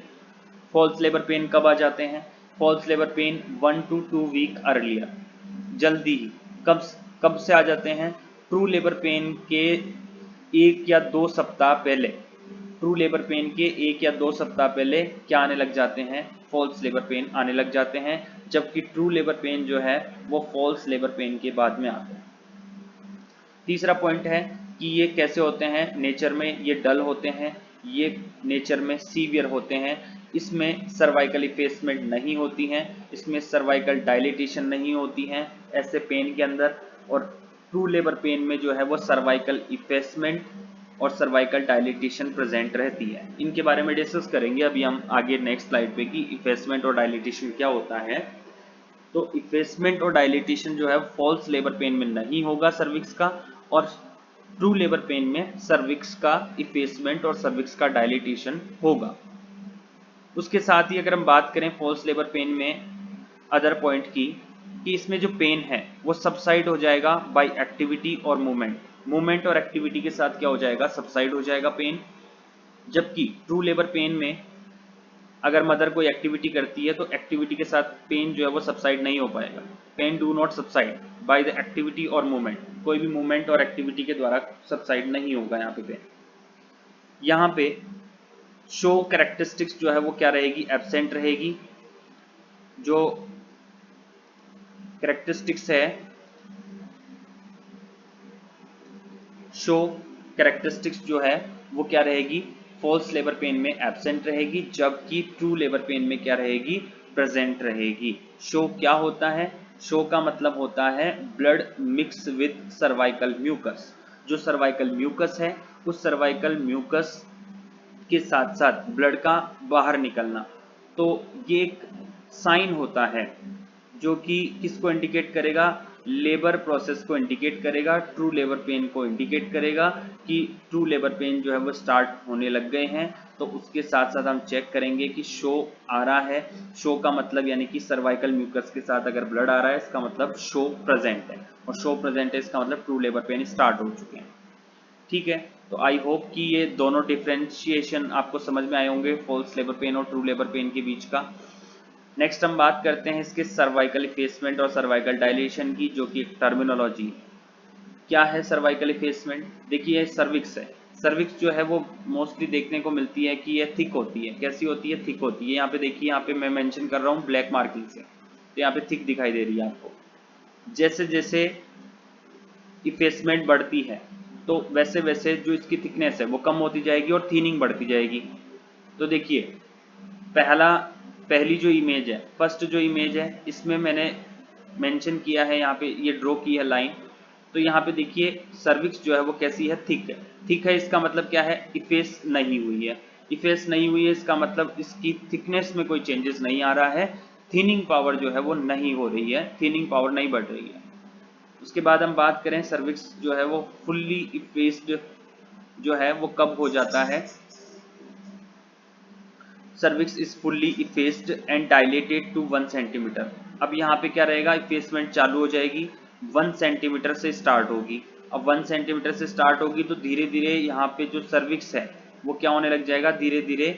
False labour pain कब आ जाते हैं? False labour pain 1 to 2 week earlier, जल्दी ही। कब कब से आ जाते हैं? ट्रू लेबर पेन के 1 या 2 सप्ताह पहले। ट्रू लेबर पेन के 1 या 2 सप्ताह पहले क्या आने लग जाते हैं? फॉल्स लेबर पेन आने लग जाते हैं, जबकि ट्रू लेबर पेन जो है वो फॉल्स लेबर पेन के बाद में आते हैं। तीसरा पॉइंट है कि ये कैसे होते हैं नेचर में? ये डल होते हैं, ये नेचर में सीवियर होते हैं। इसमें सर्वाइकल इफेसमेंट नहीं होती हैं, इसमें सर्वाइकल डायलिटेशन नहीं होती हैं ऐसे पेन के अंदर। और ट्रू लेबर पेन में जो है वो सर्वाइकल इफेसमेंट और सर्वाइकल डायलिटेशन प्रेजेंट रहती है। इनके बारे में डिस्कस करेंगे अभी हम आगे नेक्स्ट स्लाइड पे कि इफेसमेंट और डायलिटेशन क्या होता है। तो इफेसमेंट और डायलिटेशन जो है फॉल्स लेबर पेन में नहीं होगा सर्विक्स का, और ट्रू लेबर पेन में सर्विक्स का इफेसमेंट और सर्विक्स का डायलिटेशन होगा। उसके साथ ही अगर हम बात करें फॉल्स लेबर पेन में अदर पॉइंट की, कि इसमें जो पेन है वो सबसाइड हो जाएगा बाय एक्टिविटी और मूवमेंट और एक्टिविटी के साथ क्या हो जाएगा? सबसाइड हो जाएगा पेन। जबकि ट्रू लेबर पेन में अगर मदर कोई एक्टिविटी करती है तो एक्टिविटी के साथ पेन जो है वो सबसाइड नहीं हो पाएगा। Pain do not subside by the activity और मूवमेंट। कोई भी मूवमेंट और एक्टिविटी के द्वारा सबसाइड नहीं होगा यहाँ पे पेन। यहाँ पे शो कैरेक्टरिस्टिक्स जो है वो क्या रहेगी? एब्सेंट रहेगी। जो कैरेक्टरिस्टिक्स है, शो कैरेक्टरिस्टिक्स जो है वो क्या रहेगी? फॉल्स लेबर पेन में एब्सेंट रहेगी, जबकि ट्रू लेबर पेन में क्या रहेगी? प्रेजेंट रहेगी। शो क्या होता है? शो का मतलब होता है blood mix with cervical mucus. जो सर्वाइकल म्यूकस है उस सर्वाइकल म्यूकस के साथ साथ ब्लड का बाहर निकलना, तो ये एक साइन होता है जो कि किसको इंडिकेट करेगा? लेबर प्रोसेस को इंडिकेट करेगा, ट्रू लेबर पेन को इंडिकेट करेगा कि ट्रू लेबर पेन जो है वो स्टार्ट होने लग गए हैं। तो उसके साथ साथ हम चेक करेंगे कि शो आ रहा है। शो का मतलब यानी कि सर्वाइकल म्यूकस के साथ अगर ब्लड आ रहा है इसका मतलब शो प्रेजेंट है, और शो प्रेजेंट है इसका मतलब ट्रू लेबर पेन स्टार्ट हो चुके हैं। ठीक है, तो आई होप कि ये दोनों डिफ्रेंशिएशन आपको समझ में आए होंगे फॉल्स लेबर पेन और ट्रू लेबर पेन के बीच का। नेक्स्ट हम बात करते हैं इसके सर्वाइकल इफेसमेंट और सर्वाइकल डायलेशन की, जो कि एक टर्मिनोलॉजी। क्या है सर्वाइकल इफेसमेंट? देखिए सर्विक्स है। सर्विक्स जो है वो मोस्टली देखने को मिलती है कि ये थिक होती है। कैसी होती है? थिक होती है। यहाँ पे देखिए, यहाँ पे मैं मेंशन कर रहा हूँ ब्लैक मार्किंग से, तो यहाँ पे थिक दिखाई दे रही है आपको। जैसे जैसे इफेसमेंट बढ़ती है तो वैसे वैसे जो इसकी थिकनेस है वो कम होती जाएगी और थीनिंग बढ़ती जाएगी। तो देखिए पहली जो इमेज है, फर्स्ट जो इमेज है, इसमें मैंने मेंशन किया है, यहाँ पे ये ड्रॉ की है लाइन। तो यहाँ पे देखिए सर्विक्स जो है वो कैसी है? थिक है। थिक है इसका मतलब क्या है? इफेस नहीं हुई है। इफेस नहीं हुई है इसका मतलब इसकी थिकनेस में कोई चेंजेस नहीं आ रहा है। थिनिंग पावर जो है वो नहीं हो रही है, थिनिंग पावर नहीं बढ़ रही है। उसके बाद हम बात करें सर्विक्स जो है वो फुल्ली इफेस्ड जो है वो कब हो जाता है? Cervix is fully effaced and dilated to 1 centimetre. अब यहाँ पे क्या रहेगा, इफेसमेंट चालू हो जाएगी, 1 सेंटीमीटर से स्टार्ट होगी। अब 1 सेंटीमीटर से स्टार्ट होगी तो धीरे धीरे यहाँ पे जो सर्विक्स है वो क्या होने लग जाएगा, धीरे धीरे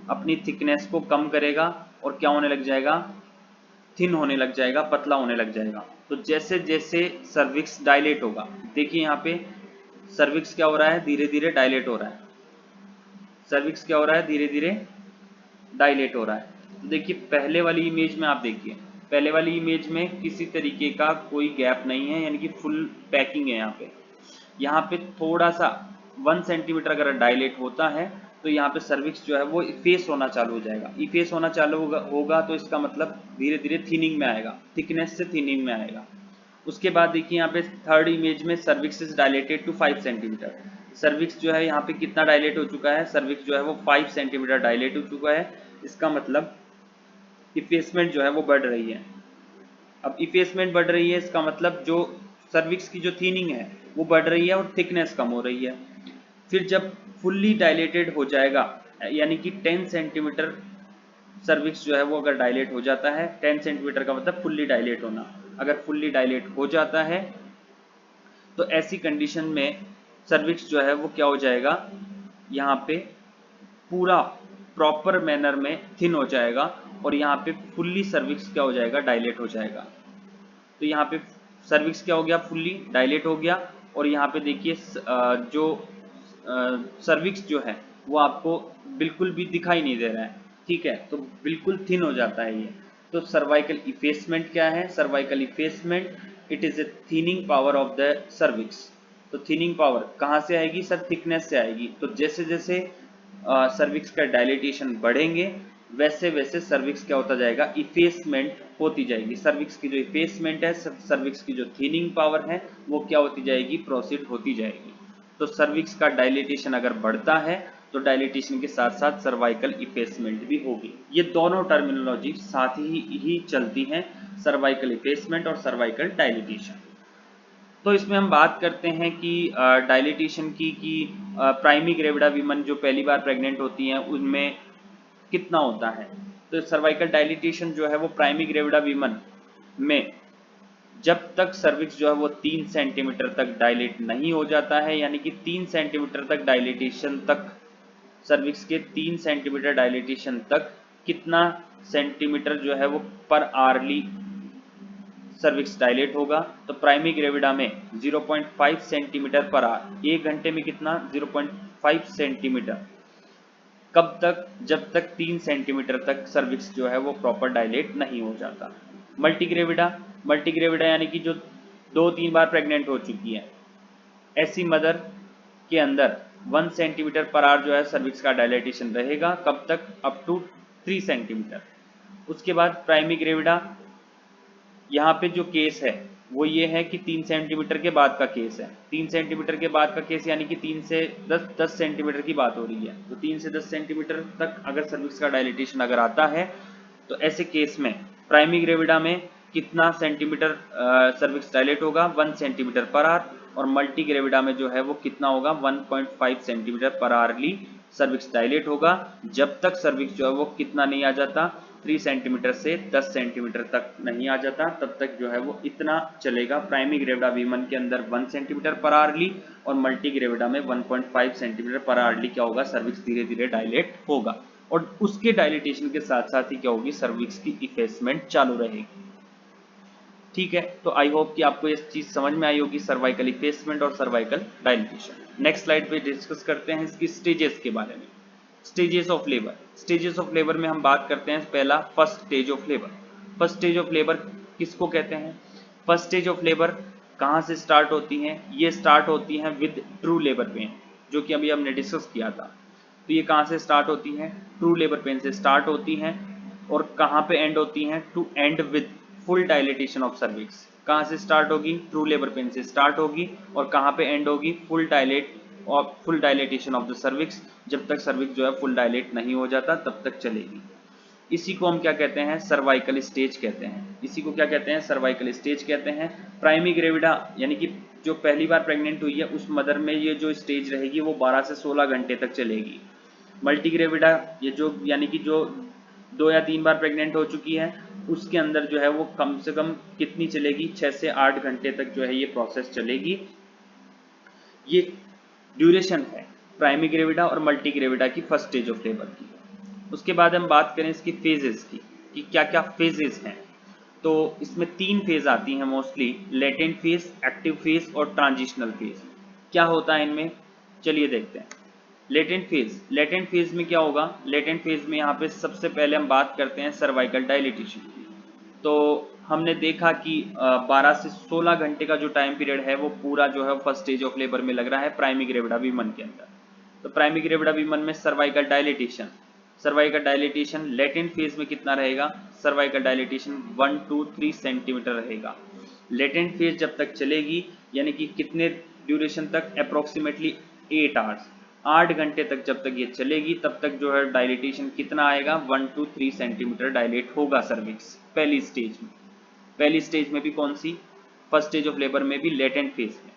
अपनी थिकनेस को कम करेगा और क्या होने लग जाएगा, थिन होने लग जाएगा, पतला होने लग जाएगा। तो जैसे जैसे सर्विक्स डायलेट होगा, देखिए यहाँ पे सर्विक्स क्या हो रहा है, धीरे धीरे डायलेट हो रहा है, सर्विक्स क्या हो रहा है, धीरे धीरे डायलेट हो रहा है। तो देखिए पहले वाली इमेज में आप देखिए, पहले वाली इमेज में किसी तरीके का कोई गैप नहीं है, यानी कि फुल पैकिंग है यहाँ पे। यहाँ पे थोड़ा सा 1 सेंटीमीटर अगर डायलेट होता है तो यहाँ पे सर्विक्स जो है वो इफेस होना चालू हो जाएगा। इफेस होना चालू होगा तो इसका मतलब धीरे धीरे थिनिंग में आएगा, थिकनेस से थिनिंग में आएगा। उसके बाद देखिए यहाँ पे थर्ड इमेज में cervix is dilated to 5 centimetre. Cervix जो है यहाँ पे कितना डायलेट हो चुका है, सर्विक्स जो है वो 5 सेंटीमीटर डायलेट हो चुका है। इसका मतलब इफेसमेंट जो है वो बढ़ रही है। अब इफेसमेंट बढ़ रही है, इसका मतलब जो सर्विक्स की जो थिनिंग है वो बढ़ रही है और थिकनेस कम हो रही है। फिर जब फुल्ली डायलेटेड हो जाएगा, यानी कि 10 सेंटीमीटर सर्विक्स जो है वो अगर डायलेट हो जाता है, 10 सेंटीमीटर का मतलब फुल्ली डायलेट होना, अगर फुल्ली डायलेट हो जाता है तो ऐसी कंडीशन में सर्विक्स जो है वो क्या हो जाएगा, यहाँ पे पूरा प्रॉपर मैनर में थिन हो जाएगा और यहाँ पे फुल्ली सर्विक्स क्या हो जाएगा, डायलेट हो जाएगा। तो यहाँ पे सर्विक्स क्या हो गया, फुल्ली डायलेट हो गया। और यहाँ पे देखिए जो सर्विक्स जो है वो आपको बिल्कुल भी दिखाई नहीं दे रहा है, ठीक है, तो बिल्कुल थिन हो जाता है ये। तो सर्वाइकल इफेसमेंट क्या है, cervical effacement it is a thinning power of the cervix. तो थिनिंग पावर कहाँ से आएगी सर, थिकनेस से आएगी। तो जैसे जैसे सर्विक्स का डायलेटेशन बढ़ेंगे वैसे वैसे सर्विक्स क्या होता जाएगा, इफेसमेंट होती जाएगी। सर्विक्स की जो इफेसमेंट है, सर्विक्स की जो थिनिंग पावर है वो क्या होती जाएगी, प्रोसीड होती जाएगी। तो सर्विक्स का डायलेटेशन अगर बढ़ता है तो डायलेटेशन के साथ साथ सर्वाइकल इफेसमेंट भी होगी। ये दोनों टर्मिनोलॉजी साथ ही चलती हैं, सर्वाइकल इफेसमेंट और सर्वाइकल डायलेटेशन। तो इसमें हम बात करते हैं कि डायलेटेशन की कि प्राइमरी ग्रेविडा वीमन जो पहली बार प्रेग्नेंट होती हैं उनमें कितना होता है। तो सर्वाइकल डायलिटेशन जो है वो प्राइमरी ग्रेविडा वीमन में जब तक सर्विक्स जो है वो 3 सेंटीमीटर तक डायलेट नहीं हो जाता है, यानी कि 3 सेंटीमीटर तक डायलिटेशन तक, सर्विक्स के 3 सेंटीमीटर डायलिटेशन तक कितना सेंटीमीटर जो है वो पर आवरली सर्विक्स डायलेट होगा। तो प्राइमरी ग्रेविडा में 0.5 सेंटीमीटर पर आवर, एक घंटे में कितना, 0.5 सेंटीमीटर। कब तक, जब तक 3 सेंटीमीटर तक सर्विक्स जो है वो प्रॉपर डायलेट नहीं हो जाता। मल्टीग्रेविडा, मल्टीग्रेविडा यानी कि जो 2-3 बार प्रेग्नेंट हो चुकी है, ऐसी मदर के अंदर 1 सेंटीमीटर पर आवर जो है सर्विक्स का डायलेटेशन रहेगा। कब तक, अप टू 3 सेंटीमीटर। उसके बाद प्राइमरी ग्रेविडा, यहाँ पे जो केस है वो ये है कि 3 सेंटीमीटर के बाद का केस है। 3 सेंटीमीटर के बाद का केस यानी कि 3 से 10 सेंटीमीटर की बात हो रही है। तो 3 से 10 सेंटीमीटर तक अगर सर्विक्स का डायलिटेशन अगर आता है तो ऐसे केस में प्राइमरी ग्रेविडा में कितना सेंटीमीटर सर्विक्स डायलेट होगा, 1 सेंटीमीटर पर आवर। और मल्टी ग्रेविडा में जो है वो कितना होगा, 1.5 सेंटीमीटर पर आवरली सर्विक्स डायलेट होगा। जब तक सर्विक्स जो है वो कितना नहीं आ जाता, 3 सेंटीमीटर से 10 सेंटीमीटर तक नहीं आ जाता, तब तक जो है वो इतना चलेगा। प्राइमरी ग्रेविडा वीमन के अंदर 1 सेंटीमीटर पर आवरली और मल्टी ग्रेविडा में 1.5 सेंटीमीटर पर आवरली क्या होगा, सर्विक्स धीरे धीरे डायलेट होगा। और उसके डायलिटेशन के साथ साथ ही क्या होगी, सर्विक्स की इफेसमेंट चालू रहेगी। ठीक है, तो आई होप कि आपको ये चीज समझ में आई होगी, सर्वाइकल इफेसमेंट और सर्वाइकल डायलिटेशन। नेक्स्ट स्लाइड पे डिस्कस करते हैं इसकी स्टेजेस के बारे में। Stages of labour, stages of labour में हम बात करते हैं पहला first stage of labour. First stage of labour किसको कहते हैं, फर्स्ट स्टेज ऑफ लेबर कहाँ से स्टार्ट होती हैं, ये स्टार्ट होती हैं विद ट्रू लेबर पेन, जो कि अभी हमने डिस्कस किया था। तो ये कहाँ से स्टार्ट होती हैं, ट्रू लेबर पेन से स्टार्ट होती हैं और कहाँ पे एंड होती हैं, to end with full dilatation of cervix. कहाँ से स्टार्ट होगी, ट्रू लेबर पेन से स्टार्ट होगी और कहाँ पे एंड होगी, फुल डायलेट और full dilatation of the cervix. जब तक सर्विक्स जो है फुल डायलेट नहीं हो जाता तब तक चलेगी। इसी को हम क्या कहते हैं, सर्वाइकल स्टेज कहते हैं। इसी को क्या कहते हैं, सर्वाइकल स्टेज कहते हैं। प्राइमरी ग्रेविडा यानी कि जो पहली बार प्रेग्नेंट हुई है उस मदर में ये जो स्टेज रहेगी वो 12 से 16 घंटे तक चलेगी। मल्टीग्रेविडा ये जो यानी कि जो 2 या 3 बार प्रेग्नेंट हो चुकी है उसके अंदर जो है वो कम से कम कितनी चलेगी, 6 से 8 घंटे तक जो है ये प्रोसेस चलेगी। ये ड्यूरेशन है प्राइमरी ग्रेविडा और मल्टी ग्रेविडा की फर्स्ट स्टेज ऑफ लेबर की। उसके बाद हम बात करें इसकी फेजेस की कि क्या क्या फेजेस हैं। तो इसमें 3 फेज आती हैं mostly, latent phase, active phase और ट्रांजिशनल फेज। क्या होता है इनमें, चलिए देखते हैं। लेटेंट फेज में क्या होगा, लेटेंट फेज में यहाँ पे सबसे पहले हम बात करते हैं सर्वाइकल डायलिटेशन की। तो हमने देखा कि 12 से 16 घंटे का जो टाइम पीरियड है वो पूरा जो है फर्स्ट स्टेज ऑफ लेबर में लग रहा है प्राइमरी ग्रेविडा वीमन के अंदर। तो प्राइमरी ग्रेविडा वीमन में सर्वाइकल डायलिटेशन लेटेंट फेज में कितना रहेगा, सर्वाइकल डायलिटेशन 1 to 3 सेंटीमीटर रहेगा। लेटेंट फेज जब तक चलेगी यानी कि कितने ड्यूरेशन तक, अप्रोक्सीमेटली 8 आवर्स, 8 घंटे तक जब तक ये चलेगी तब तक जो है डायलिटेशन कितना आएगा, 1 to 3 सेंटीमीटर डायलेट होगा सर्विक्स पहली स्टेज में भी कौन सी, फर्स्ट स्टेज ऑफ लेबर में भी लेटेंट फेज में।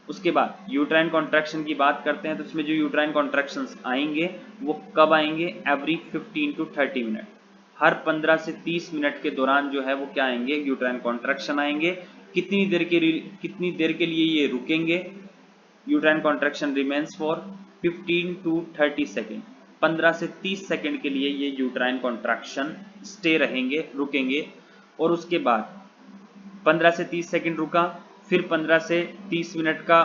उसके बाद यूट्राइन कॉन्ट्रैक्शन की बात करते हैं तो इसमें जो यूट्राइन कॉन्ट्रैक्शंस आएंगे वो कब आएंगे, एवरी 15 to 30 मिनट, हर 15 से 30 मिनट के दौरान जो है वो क्या आएंगे, यूट्राइन कॉन्ट्रैक्शन आएंगे। कितनी देर के लिए ये रुकेंगे, uterine contraction remains for 15 to 30 second, 15 से 30 सेकेंड के लिए ये यूट्राइन कॉन्ट्रैक्शन स्टे रहेंगे, रुकेंगे। और उसके बाद 15 से 30 सेकेंड रुका, फिर 15 से 30 मिनट का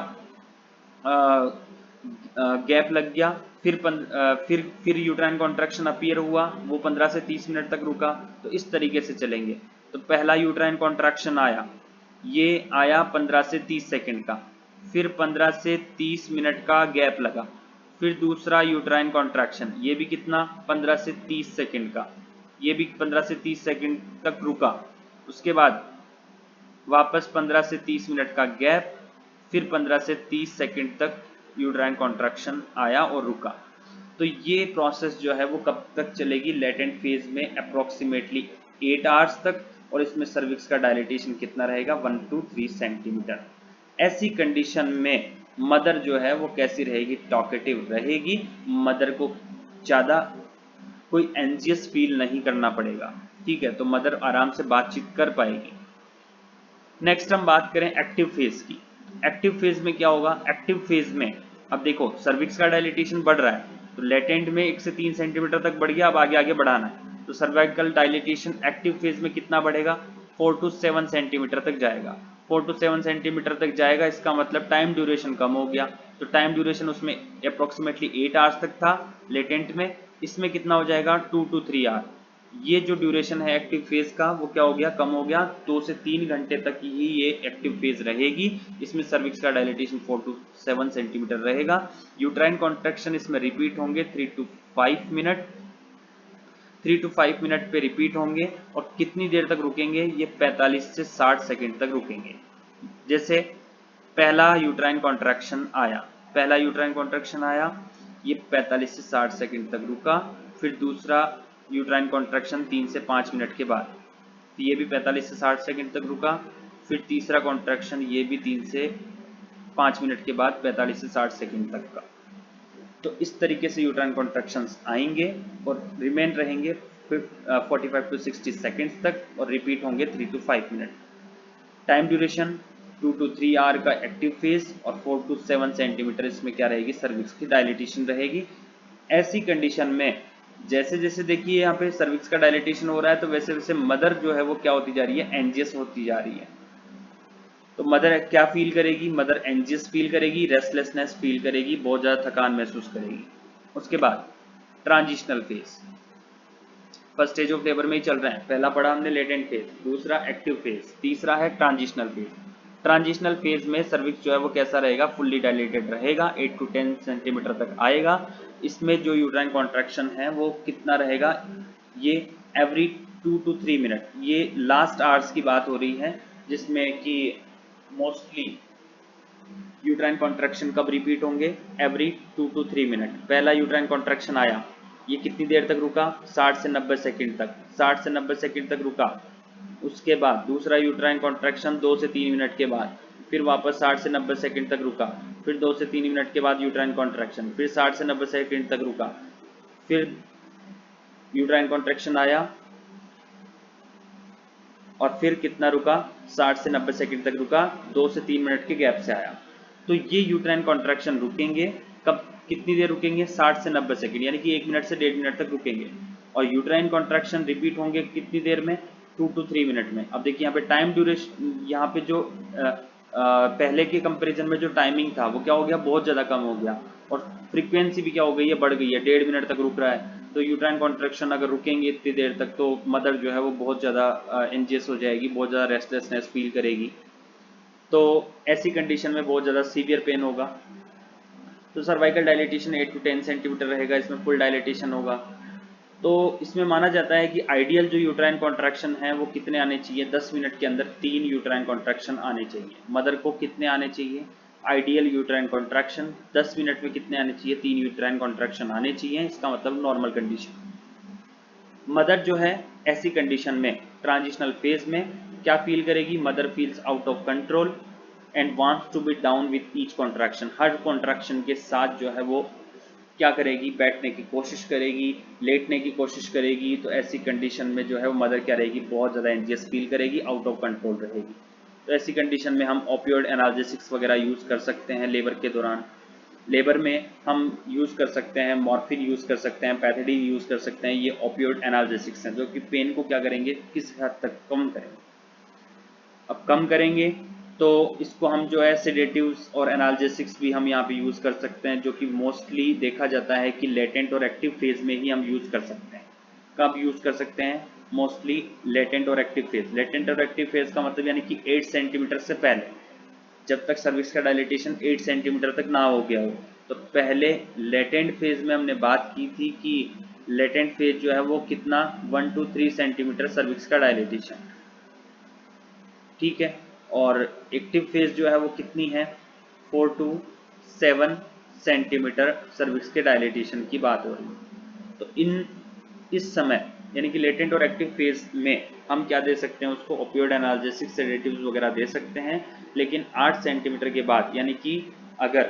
गैप लग गया, फिर यूट्राइन कॉन्ट्रैक्शन अपीयर हुआ, वो 15 से 30 मिनट तक रुका। तो इस तरीके से चलेंगे। तो पहला यूट्राइन कॉन्ट्रैक्शन आया, ये आया 15 से 30 सेकेंड का, फिर 15 से 30 मिनट का गैप लगा, फिर दूसरा यूट्राइन कॉन्ट्रैक्शन, ये भी कितना, 15 से 30 सेकेंड का, ये भी 15 से 30 सेकेंड तक रुका। उसके बाद वापस 15 से 30 मिनट का गैप, फिर 15 से 30 सेकेंड तक यूट्राइन कॉन्ट्रैक्शन आया और रुका। तो ये प्रोसेस जो है वो कब तक चलेगी, लेटेंट फेज में अप्रोक्सीमेटली 8 आवर्स तक, और इसमें सर्विक्स का डायलिटेशन कितना रहेगा, 1 to 3 सेंटीमीटर। ऐसी कंडीशन में मदर जो है वो कैसी रहेगी, टॉकेटिव रहेगी। मदर को ज़्यादा कोई एंजियस फील नहीं करना पड़ेगा, ठीक है, तो मदर आराम से बातचीत कर पाएगी। नेक्स्ट हम बात करें एक्टिव फेज की। एक्टिव फेज में क्या होगा, एक्टिव फेज में अब देखो सर्विक्स का डायलिटेशन बढ़ रहा है, तो लेटेंट में 1 से 3 सेंटीमीटर तक बढ़ गया, अब आगे आगे बढ़ाना है। तो सर्वाइकल डायलिटेशन एक्टिव फेज में कितना बढ़ेगा, 4 to 7 सेंटीमीटर तक जाएगा। 4 to 7 सेंटीमीटर तक जाएगा, इसका मतलब टाइम ड्यूरेशन कम हो गया। तो टाइम ड्यूरेशन उसमें अप्रोक्सीमेटली 8 आवर्स तक था लेटेंट में, इसमें कितना हो जाएगा, 2 to 3 आवर। ये जो ड्यूरेशन है एक्टिव फेज का वो क्या हो गया, कम हो गया। 2 से 3 घंटे तक ही ये एक्टिव फेज रहेगी। इसमें सर्विक्स का डायलिटेशन 4 to 7 सेंटीमीटर रहेगा। यूट्राइन कॉन्ट्रैक्शन इसमें रिपीट होंगे 3 to 5 मिनट, 3 to 5 मिनट पे रिपीट होंगे। और कितनी देर तक रुकेंगे, ये 45 से 60 सेकेंड तक रुकेंगे। जैसे पहला यूट्राइन कॉन्ट्रैक्शन आया, ये 45 से 60 सेकेंड तक रुका। फिर दूसरा यूट्राइन कॉन्ट्रैक्शन 3 से 5 मिनट के बाद, तो ये भी 45 से 60 सेकेंड तक रुका। फिर तीसरा कॉन्ट्रैक्शन, ये भी 3 से 5 मिनट के बाद 45 से 60 सेकेंड तक का। तो इस तरीके से यूट्राइन कॉन्ट्रैक्शंस आएंगे और रिमेन रहेंगे 45 to 60 सेकेंड्स तक, और रिपीट होंगे 3 to 5 minute. Time duration 2 to 3 hour का एक्टिव फेज, और 4 to 7 सेंटीमीटर इसमें क्या रहेगी, सर्विक्स की डायलिटेशन रहेगी। ऐसी कंडीशन में जैसे जैसे देखिए यहाँ पे सर्विक्स का डायलिटेशन हो रहा है, तो वैसे वैसे मदर जो है वो क्या होती जा रही है, एंजियस होती जा रही है। तो मदर क्या फील करेगी, मदर एंजियस फील करेगी, रेस्टलेसनेस फील करेगी, बहुत ज़्यादा थकान महसूस करेगी। उसके बाद transitional phase, first stage of labour में ही चल रहे हैं। पहला पढ़ा हमने लेटेंट फेज, दूसरा एक्टिव फेज, तीसरा है ट्रांजिशनल फेज। ट्रांजिशनल फेज में सर्विक्स जो है वो कैसा रहेगा, फुल्ली डायलेटेड रहेगा, 8 to 10 सेंटीमीटर तक आएगा। इसमें जो यूट्राइन कॉन्ट्रैक्शन है वो कितना रहेगा, ये एवरी 2 to 3 मिनट। ये लास्ट आवर्स की बात हो रही है जिसमें कि मोस्टली यूट्राइन कॉन्ट्रैक्शन कब रिपीट होंगे, एवरी 2 to 3 मिनट। पहला यूट्राइन कॉन्ट्रैक्शन आया, ये कितनी देर तक रुका, 60 से 90 सेकेंड तक, 60 से 90 सेकेंड तक रुका। उसके बाद दूसरा यूट्राइन कॉन्ट्रैक्शन 2 से 3 मिनट के बाद, फिर वापस 60 से 90 सेकेंड तक रुका। फिर 2 से 3 मिनट के बाद यूट्राइन कॉन्ट्रैक्शन, फिर 60 से 90 सेकेंड तक रुका। फिर यूट्राइन कॉन्ट्रैक्शन आया और फिर कितना रुका, 60 से 90 सेकंड तक रुका, 2 से 3 मिनट के गैप से आया। तो ये यूट्राइन कॉन्ट्रैक्शन रुकेंगे कब, कितनी देर रुकेंगे, 60 से 90 सेकंड, यानी कि 1 मिनट से 1.5 मिनट तक रुकेंगे। और यूट्राइन कॉन्ट्रैक्शन रिपीट होंगे कितनी देर में, 2 to 3 मिनट में। अब देखिए यहाँ पे टाइम ड्यूरेशन, यहाँ पे जो पहले के कंपैरिजन में जो टाइमिंग था वो क्या हो गया, बहुत ज़्यादा कम हो गया, और फ्रीक्वेंसी भी क्या हो गई है, बढ़ गई है, 1.5 मिनट तक रुक रहा है। तो यूट्राइन कॉन्ट्रैक्शन अगर रुकेंगे इतनी देर तक तो मदर जो है वो बहुत ज़्यादा एंजियस हो जाएगी, बहुत ज़्यादा रेस्टलेसनेस फील करेगी। तो ऐसी कंडीशन में बहुत ज़्यादा सीवियर पेन होगा। तो सर्वाइकल डायलिटेशन 8 to 10 सेंटीमीटर रहेगा, इसमें फुल डायलिटेशन होगा। तो इसमें माना जाता है कि आइडियल जो यूट्राइन कॉन्ट्रैक्शन है वो कितने आने चाहिए, 10 मिनट के अंदर 3 यूट्राइन कॉन्ट्रैक्शन आने चाहिए। मदर को कितने आने चाहिए, आइडियल यूट्राइन कॉन्ट्रैक्शन 10 मिनट में कितने आने चाहिए, 3 यूट्राइन कॉन्ट्रैक्शन आने चाहिए, इसका मतलब नॉर्मल कंडीशन। मदर जो है ऐसी कंडीशन में ट्रांजिशनल फेज में क्या फील करेगी, mother feels out of control and wants to be down with each contraction. हर कॉन्ट्रैक्शन के साथ जो है वो क्या करेगी, बैठने की कोशिश करेगी, लेटने की कोशिश करेगी। तो ऐसी कंडीशन में जो है वो मदर क्या रहेगी, बहुत ज़्यादा एंजियस फील करेगी, आउट ऑफ कंट्रोल रहेगी। तो ऐसी कंडीशन में हम ओपियोइड एनाल्जेसिक्स वगैरह यूज़ कर सकते हैं लेबर के दौरान। लेबर में हम यूज़ कर सकते हैं मॉर्फिन यूज़ कर सकते हैं, पैथेडीन यूज़ कर सकते हैं। ये ओपियोइड एनाल्जेसिक्स हैं जो कि पेन को क्या करेंगे, किस हद तक कम करेंगे। अब कम करेंगे तो इसको हम जो है सेडेटिव्स और एनाल्जेसिक्स भी हम यहाँ पे यूज़ कर सकते हैं, जो कि मोस्टली देखा जाता है कि लेटेंट और एक्टिव फेज में ही हम यूज़ कर सकते हैं। कब यूज़ कर सकते हैं, मोस्टली लेटेंट और एक्टिव फेज। लेटेंट और एक्टिव फेज का मतलब यानी कि 8 सेंटीमीटर से पहले, जब तक सर्विक्स का डायलिटेशन 8 सेंटीमीटर तक ना हो गया हो। तो पहले लेटेंट फेज में हमने बात की थी कि लेटेंट फेज जो है वो कितना 1 to 3 सेंटीमीटर सर्विक्स का डायलिटेशन, ठीक है। और एक्टिव फेज जो है वो कितनी है, 4 to 7 सेंटीमीटर सर्विक्स के डायलिटेशन की बात हो रही है। तो इस समय यानी कि लेटेंट और एक्टिव फेज में हम क्या दे सकते हैं उसको, ओपियोइड एनाल्जेसिक्स सेडेटिव्स वगैरह दे सकते हैं। लेकिन 8 सेंटीमीटर के बाद यानी कि अगर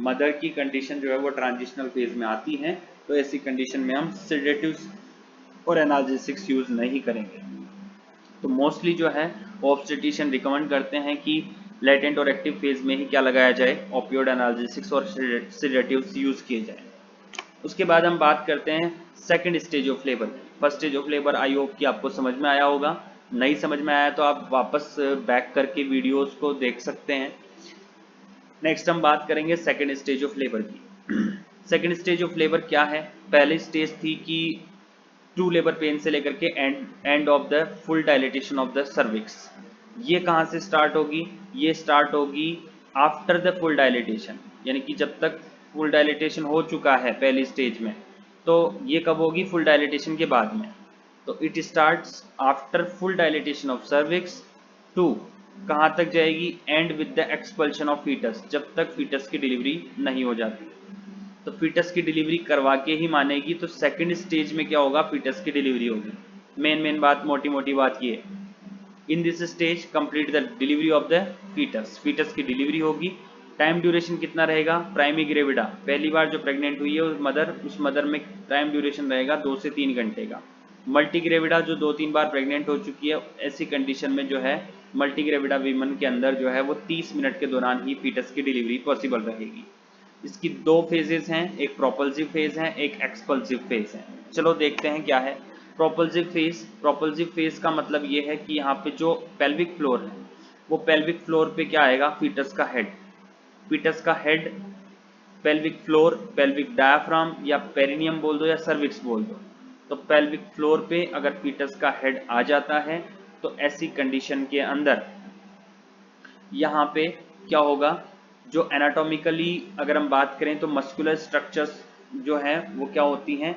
मदर की कंडीशन जो है वो ट्रांजिशनल फेज में आती है तो ऐसी कंडीशन में हम सेडेटिव्स और एनाल्जेसिक्स यूज नहीं करेंगे। तो मोस्टली जो है ऑब्स्टेट्रिशियन रिकमेंड करते हैं कि लेटेंट और एक्टिव फेज में ही क्या लगाया जाए, ओपियोइड एनाल्जेसिक्स और सेडेटिव्स यूज किए जाए। उसके बाद हम बात करते हैं second stage of labour. First stage of labour I hope कि आपको समझ में आया होगा, नहीं समझ में आया तो आप वापस बैक करके वीडियोस को देख सकते हैं। नेक्स्ट हम बात करेंगे सेकंड स्टेज ऑफ लेबर की। सेकंड स्टेज ऑफ लेबर क्या है, पहली स्टेज थी कि ट्रू लेबर पेन से लेकर के end of the full dilatation of the cervix. ये कहाँ से स्टार्ट होगी, ये स्टार्ट होगी आफ्टर द फुल डायलिटेशन, यानी कि जब तक फुल डायलिटेशन हो चुका है पहली स्टेज में। तो ये कब होगी, फुल डायलिटेशन के बाद में। तो it starts after full dilatation of cervix to कहाँ तक जाएगी, end with the expulsion of fetus, जब तक फीटस की डिलीवरी नहीं हो जाती। तो फीटस की डिलीवरी करवा के ही मानेगी। तो सेकंड स्टेज में क्या होगा, फीटस की डिलीवरी होगी। मेन बात, मोटी मोटी बात ये, in this stage complete the delivery of the fetus, fetus की डिलीवरी होगी। टाइम ड्यूरेशन कितना रहेगा, प्राइमी ग्रेविडा, पहली बार जो प्रेग्नेंट हुई है उस मदर में टाइम ड्यूरेशन रहेगा 2 से 3 घंटे का। मल्टी ग्रेविडा जो 2-3 बार प्रेग्नेंट हो चुकी है, ऐसी कंडीशन में जो है मल्टी ग्रेविडा वीमन के अंदर जो है वो 30 मिनट के दौरान ही फीटस की डिलीवरी पॉसिबल रहेगी। इसकी 2 फेजेस हैं, एक प्रोपल्सिव फेज है, एक एक्सपल्सिव फेज है। चलो देखते हैं क्या है प्रोपल्सिव फेज। प्रोपल्सिव फेज का मतलब ये है कि यहाँ पे जो पेल्विक फ्लोर है वो पेल्विक फ्लोर पे क्या आएगा, फीटस का हेड, फीटस का head, pelvic floor, pelvic diaphragm या पेरिनियम बोल दो या सर्विक्स बोल दो। तो पेल्विक फ्लोर पे अगर फीटस का हेड आ जाता है तो ऐसी कंडीशन के अंदर यहाँ पे क्या होगा, जो एनाटॉमिकली अगर हम बात करें तो मस्कुलर स्ट्रक्चर्स जो हैं वो क्या होती हैं,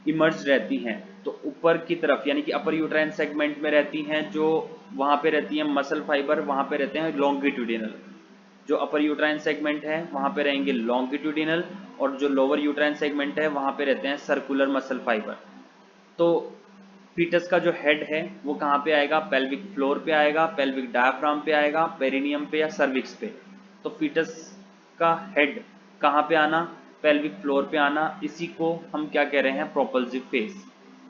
इमर्ज रहती हैं। तो ऊपर की तरफ यानी कि अपर यूट्राइन सेगमेंट में रहती हैं, जो वहाँ पे रहती हैं मसल फाइबर, वहाँ पे रहते हैं लॉन्गिट्यूडिनल। जो अपर यूट्राइन सेगमेंट है वहाँ पे रहेंगे लॉन्गिट्यूडिनल, और जो लोअर यूट्राइन सेगमेंट है वहाँ पे रहते हैं सर्कुलर मसल फाइबर। तो फीटस का जो हेड है वो कहाँ पे आएगा, पेल्विक फ्लोर पे आएगा, पेल्विक डायाफ्राम पे आएगा, पेरिनियम पे या सर्विक्स पे। तो फीटस का हेड कहाँ पे आना, पेल्विक फ्लोर पे आना, इसी को हम क्या कह रहे हैं, प्रोपल्सिव फेज।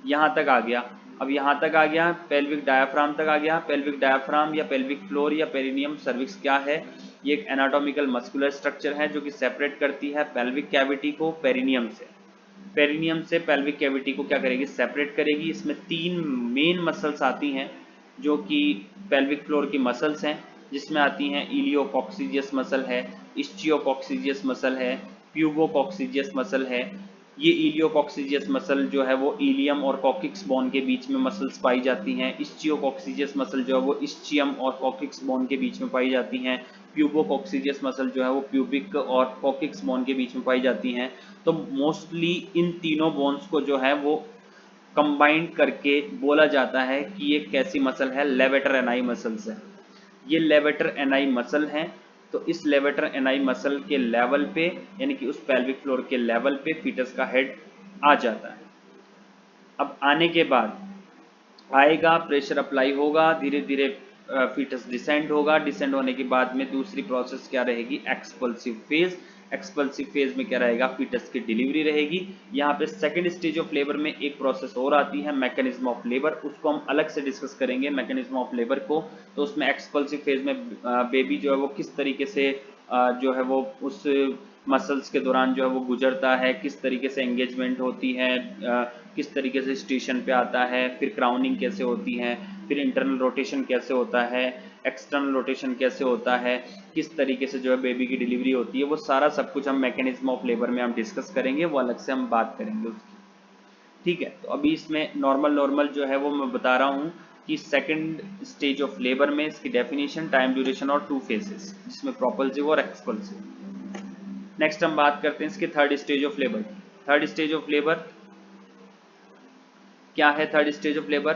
यहाँ तक आ गया, अब यहाँ तक आ गया, पेल्विक डायाफ्राम तक आ गया। पेल्विक डायाफ्राम या पेल्विक फ्लोर या पेरिनियम सर्विक्स क्या है, ये एक एनाटॉमिकल मस्कुलर स्ट्रक्चर है जो कि सेपरेट करती है पेल्विक कैविटी को पेरिनियम से। पेरिनियम से पेल्विक कैविटी को क्या करेगी, सेपरेट करेगी। इसमें 3 मेन मसल्स आती हैं जो कि पेल्विक फ्लोर की मसल्स हैं, जिसमें आती हैं इलियोकॉक्सिजियस मसल है, इस्चियोकॉक्सिजियस मसल है, प्यूबोकॉक्सिजियस मसल है। ये इलियोकॉक्सिजियस मसल जो है वो इलियम और कॉक्सिक्स बोन के बीच में मसल्स पाई जाती हैं। इस्चियोकॉक्सिजियस मसल जो है वो इस्चियम और कॉक्सिक्स बोन के बीच में पाई जाती हैं। प्यूबोकॉक्सिजियस मसल जो है वो प्यूबिक और कॉक्सिक्स बोन के बीच में पाई जाती हैं। तो मोस्टली इन तीनों बोन्स को जो है वो कंबाइंड करके बोला जाता है कि ये कैसी मसल है, लेवेटर एनाई मसल्स है। ये लेवेटर एनाई मसल हैं। तो इस लेवेटर एनाई मसल के लेवल पे, यानी कि उस पेल्विक फ्लोर के लेवल पे फीटस का हेड आ जाता है। अब आने के बाद आएगा, प्रेशर अप्लाई होगा, धीरे धीरे फीटस डिसेंड होगा। डिसेंड होने के बाद में दूसरी प्रोसेस क्या रहेगी, एक्सपल्सिव फेज। एक्सपल्सिव फेज में क्या रहेगा, फीटस की डिलीवरी रहेगी। यहाँ पे सेकंड स्टेज ऑफ लेबर में एक प्रोसेस और आती है, मैकेनिज्म ऑफ लेबर, उसको हम अलग से डिस्कस करेंगे मैकेनिज्म ऑफ लेबर को। तो उसमें एक्सपल्सिव फेज में बेबी जो है वो किस तरीके से जो है वो उस मसल्स के दौरान जो है वो गुजरता है, किस तरीके से एंगेजमेंट होती है, किस तरीके से स्टेशन पे आता है, फिर क्राउनिंग कैसे होती है, फिर इंटरनल रोटेशन कैसे होता है, एक्सटर्नल रोटेशन कैसे होता है, किस तरीके से जो है बेबी की डिलीवरी होती है, वो सारा सब कुछ हम मैकेनिज्म ऑफ लेबर में हम डिस्कस करेंगे, वो अलग से हम बात करेंगे उसकी। ठीक है, तो अभी इसमें नॉर्मल जो है वो मैं बता रहा हूँ कि सेकंड स्टेज ऑफ लेबर में इसकी डेफिनेशन, टाइम ड्यूरेशन और 2 फेजेस, जिसमें प्रोपल्सिव और एक्सपल्सिव। नेक्स्ट हम बात करते हैं इसके third stage of labour. Third stage of labour क्या है, third stage of labour,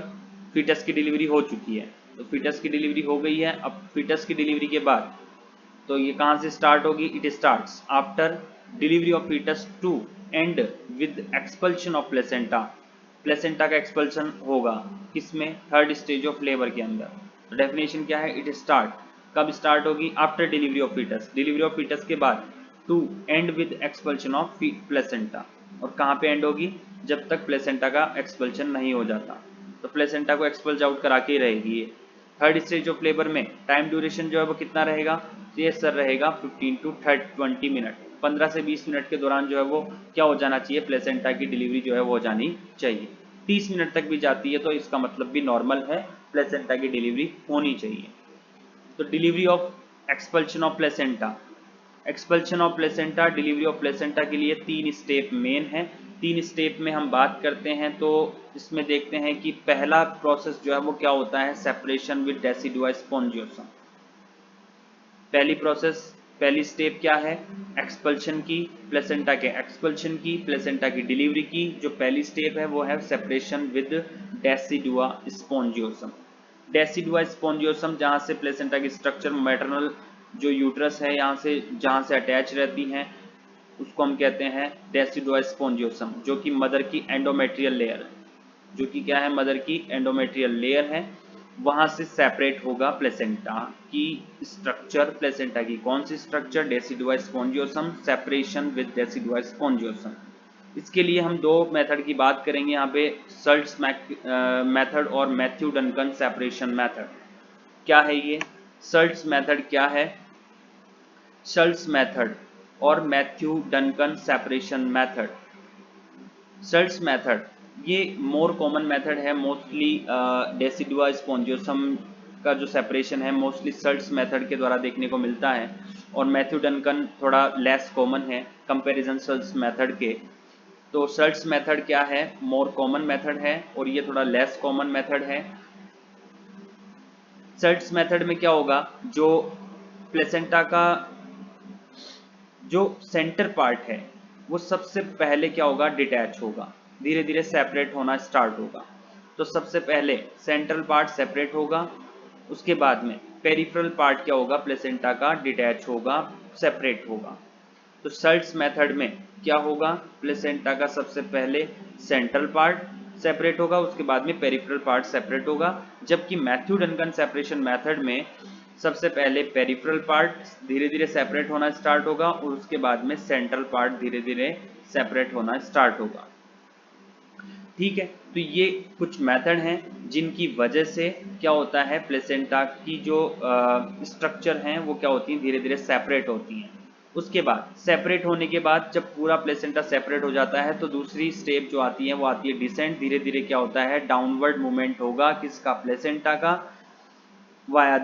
fetus की डिलीवरी हो चुकी है। तो फीटस की डिलीवरी हो गई है। अब फीटस की डिलीवरी के बाद तो ये कहाँ से स्टार्ट होगी, it starts after delivery of fetus to end with expulsion of placenta. Placenta का एक्सपल्शन होगा किसमें, थर्ड स्टेज ऑफ लेबर के अंदर। तो डेफिनेशन क्या है, इट स्टार्ट, कब स्टार्ट होगी, after delivery of fetus, delivery of fetus के बाद, to end with expulsion of placenta. और कहाँ पे एंड होगी, जब तक प्लेसेंटा का एक्सपल्शन नहीं हो जाता। तो प्लेसेंटा को एक्सपल्स आउट करा के ही रहेगी ये। थर्ड स्टेज ऑफ लेबर में टाइम ड्यूरेशन जो है वो कितना रहेगा, ये सर रहेगा 15 to 20 मिनट, 15 से 20 मिनट के दौरान जो है वो क्या हो जाना चाहिए, प्लेसेंटा की डिलीवरी जो है वो हो जानी चाहिए। 30 मिनट तक भी जाती है तो इसका मतलब भी नॉर्मल है, प्लेसेंटा की डिलीवरी होनी चाहिए। तो delivery of expulsion of placenta, expulsion of placenta, delivery of placenta के लिए 3 स्टेप मेन है। 3 स्टेप में हम बात करते हैं तो इसमें देखते हैं कि पहला प्रोसेस जो है वो क्या होता है, सेपरेशन विद डेसिडुआ स्पॉन्जियोसम। पहली प्रोसेस, पहली स्टेप क्या है, एक्सपल्शन की, प्लेसेंटा के एक्सपल्शन की, प्लेसेंटा की डिलीवरी की। जो पहली स्टेप है वो है separation with decidua spongiosum. Decidua spongiosum जहाँ से प्लेसेंटा की स्ट्रक्चर मैटरनल जो यूट्रस है यहाँ से जहाँ से अटैच रहती हैं उसको हम कहते हैं डेसिडुआ स्पॉन्जियोसम, जो कि मदर की एंडोमेट्रियल लेयर है, जो कि क्या है, मदर की एंडोमेट्रियल लेयर है। वहां से सेपरेट होगा प्लेसेंटा की स्ट्रक्चर। प्लेसेंटा की कौन सी structure, decidua spongiosum, separation with decidua spongiosum. इसके लिए हम 2 मेथड की बात करेंगे यहाँ पे, सर्ट्स मेथड और मैथ्यू डनकन सेपरेशन मेथड। क्या है ये, सर्ट्स मेथड क्या है, सर्ट्स मेथड और Matthew Duncan separation method. Schultze method ये मोर कॉमन मेथड है, मोस्टली डेसिडुआ स्पॉन्जियोसम का जो सेपरेशन है मोस्टली सर्ट्स मेथड के द्वारा देखने को मिलता है, और मैथ्यू डनकन थोड़ा लेस कॉमन है कंपैरिजन सर्ट्स मेथड के। तो सर्ट्स मेथड क्या है, मोर कॉमन मेथड है और ये थोड़ा लेस कॉमन मेथड है। सर्ट्स मेथड में क्या होगा, जो प्लेसेंटा का जो सेंटर पार्ट है वो सबसे पहले क्या होगा, डिटैच होगा, धीरे धीरे सेपरेट होना स्टार्ट होगा। तो सबसे पहले सेंट्रल पार्ट सेपरेट होगा, उसके बाद में पेरिफेरल पार्ट क्या होगा, प्लेसेंटा का डिटैच होगा, सेपरेट होगा। तो सर्ट्स मेथड में क्या होगा, प्लेसेंटा का सबसे पहले सेंट्रल पार्ट सेपरेट होगा, उसके बाद में पेरिफेरल पार्ट सेपरेट होगा। जबकि मैथ्यू डनकन सेपरेशन मेथड में सबसे पहले पेरिफेरल पार्ट धीरे धीरे सेपरेट होना स्टार्ट होगा और उसके बाद में सेंट्रल पार्ट धीरे धीरे सेपरेट होना स्टार्ट होगा। ठीक है, तो ये कुछ मेथड हैं जिनकी वजह से क्या होता है, प्लेसेंटा की जो स्ट्रक्चर हैं वो क्या होती हैं, धीरे धीरे सेपरेट होती हैं। उसके बाद सेपरेट होने के बाद जब पूरा प्लेसेंटा सेपरेट हो जाता है तो दूसरी स्टेप जो आती है वो आती है डिसेंट। धीरे धीरे क्या होता है, डाउनवर्ड मूवमेंट होगा किसका, प्लेसेंटा का, वाया